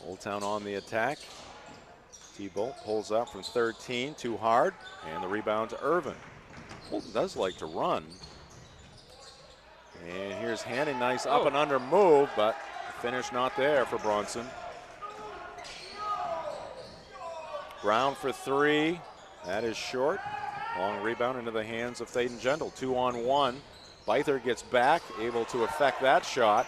Old Town on the attack. T-Bolt pulls up from 13, too hard, and the rebound to Irvin. Houlton does like to run. And here's Hanning, nice up and under move, but the finish not there for Bronson. Brown for 3, that is short. Long rebound into the hands of Thaden Gentle, 2-on-1. Byther gets back, able to affect that shot.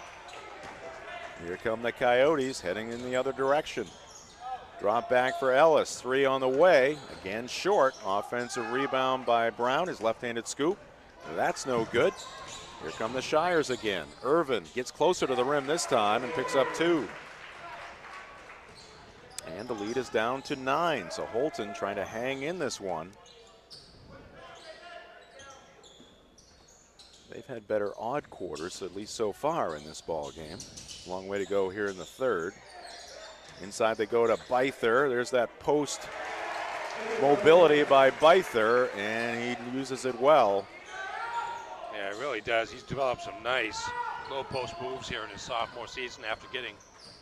Here come the Coyotes heading in the other direction. Drop back for Ellis, 3 on the way, again short. Offensive rebound by Brown, his left-handed scoop. That's no good. Here come the Shires again. Irvin gets closer to the rim this time and picks up 2. And the lead is down to 9, so Houlton trying to hang in this one. They've had better odd quarters, at least so far in this ball game. Long way to go here in the third. Inside they go to Byther. There's that post mobility by Byther, and he uses it well. Yeah, it really does. He's developed some nice low post moves here in his sophomore season after getting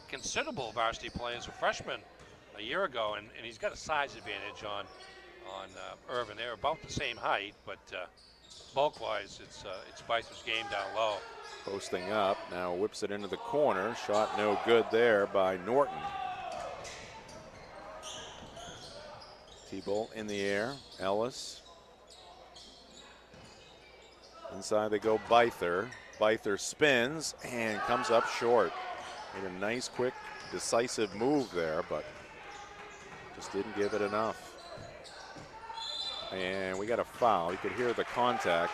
considerable varsity play as a freshman a year ago, and he's got a size advantage on Irvin. They're about the same height, but bulk-wise, it's Byther's game down low. Posting up, now whips it into the corner. Shot no good there by Norton. T-Bolt in the air, Ellis. Inside they go Byther. Byther spins and comes up short. Made a nice, quick, decisive move there, but just didn't give it enough. And we got a foul. You could hear the contact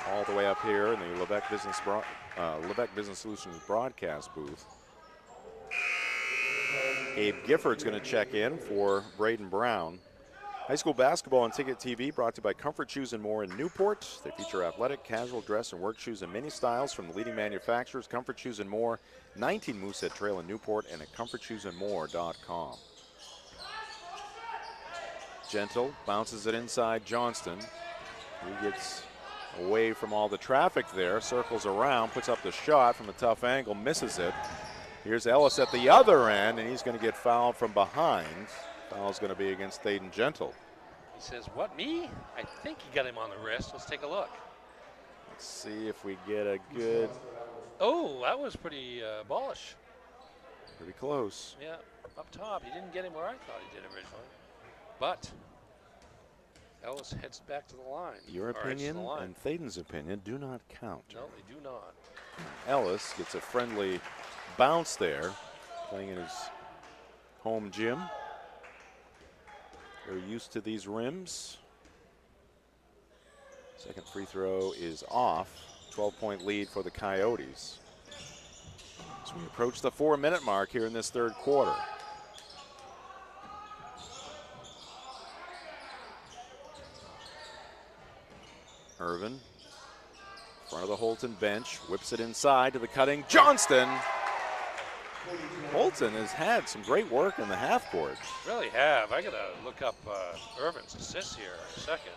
all the way up here in the Levesque Business Solutions broadcast booth. Gabe Gifford's going to check in for Braden Brown. High school basketball on Ticket TV brought to you by Comfort Shoes and More in Newport. They feature athletic, casual dress, and work shoes in many styles from the leading manufacturers. Comfort Shoes and More, 19 Moosehead Trail in Newport, and at comfortshoesandmore.com. Gentle bounces it inside Johnston. He gets away from all the traffic there, circles around, puts up the shot from a tough angle, misses it. Here's Ellis at the other end, and he's going to get fouled from behind. Foul's going to be against Thaden Gentle. He says, what, me? I think he got him on the wrist. Let's take a look. Let's see if we get a good... Oh, that was pretty ballish. Pretty close. Yeah, up top. He didn't get him where I thought he did originally. But Ellis heads back to the line. Your opinion and Thaden's opinion do not count. No, they do not. Ellis gets a friendly bounce there, playing in his home gym. They're used to these rims. Second free throw is off. 12-point lead for the Coyotes. As we approach the 4-minute mark here in this third quarter. Irvin, front of the Houlton bench, whips it inside to the cutting Johnston. Houlton has had some great work in the half court. Really have. I got to look up Irvin's assists here in a second.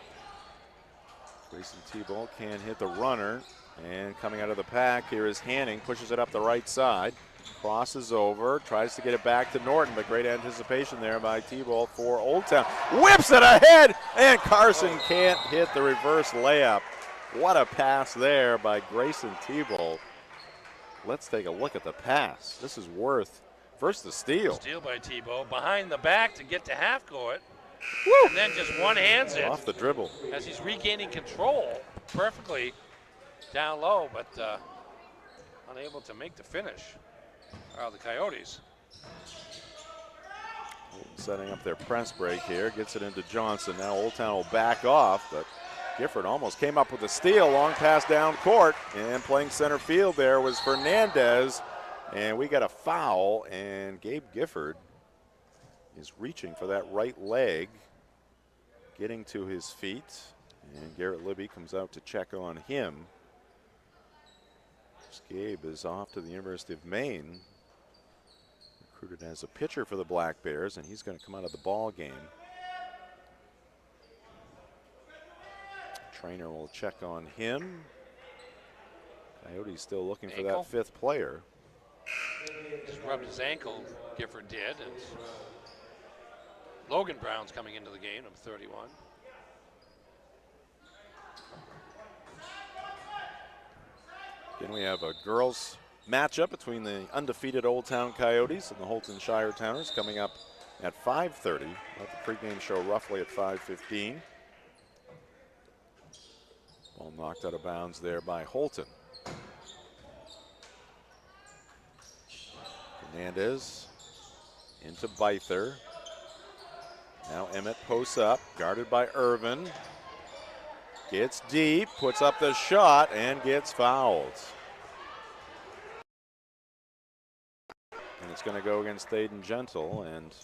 Grayson T-Ball can't hit the runner. And coming out of the pack here is Hanning, pushes it up the right side. Crosses over, tries to get it back to Norton, but great anticipation there by T-Ball for Old Town. Whips it ahead, and Carson can't hit the reverse layup. What a pass there by Grayson T-Ball. Let's take a look at the pass. This is worth first the steal. Steal by T-Ball, behind the back to get to half court. Woo! And then just one-hands it. Off the dribble. As he's regaining control perfectly down low, but unable to make the finish. The Coyotes. Setting up their press break here, gets it into Johnson. Now Old Town will back off, but Gifford almost came up with a steal, long pass down court, and playing center field there was Fernandez, and we got a foul, and Gabe Gifford is reaching for that right leg, getting to his feet, and Garrett Libby comes out to check on him. Gabe is off to the University of Maine, recruited as a pitcher for the Black Bears, and he's going to come out of the ball game. Trainer will check on him. Coyotes still looking for that fifth player. Just rubbed his ankle, Gifford did. And Logan Brown's coming into the game, number 31. Again, we have a girls matchup between the undefeated Old Town Coyotes and the Houlton Shiretowners coming up at 5:30. Let the pregame show roughly at 5:15. Ball knocked out of bounds there by Houlton. Fernandez into Byther. Now Emmett posts up, guarded by Irvin. Gets deep, puts up the shot, and gets fouled. And it's going to go against Thaden Gentle, and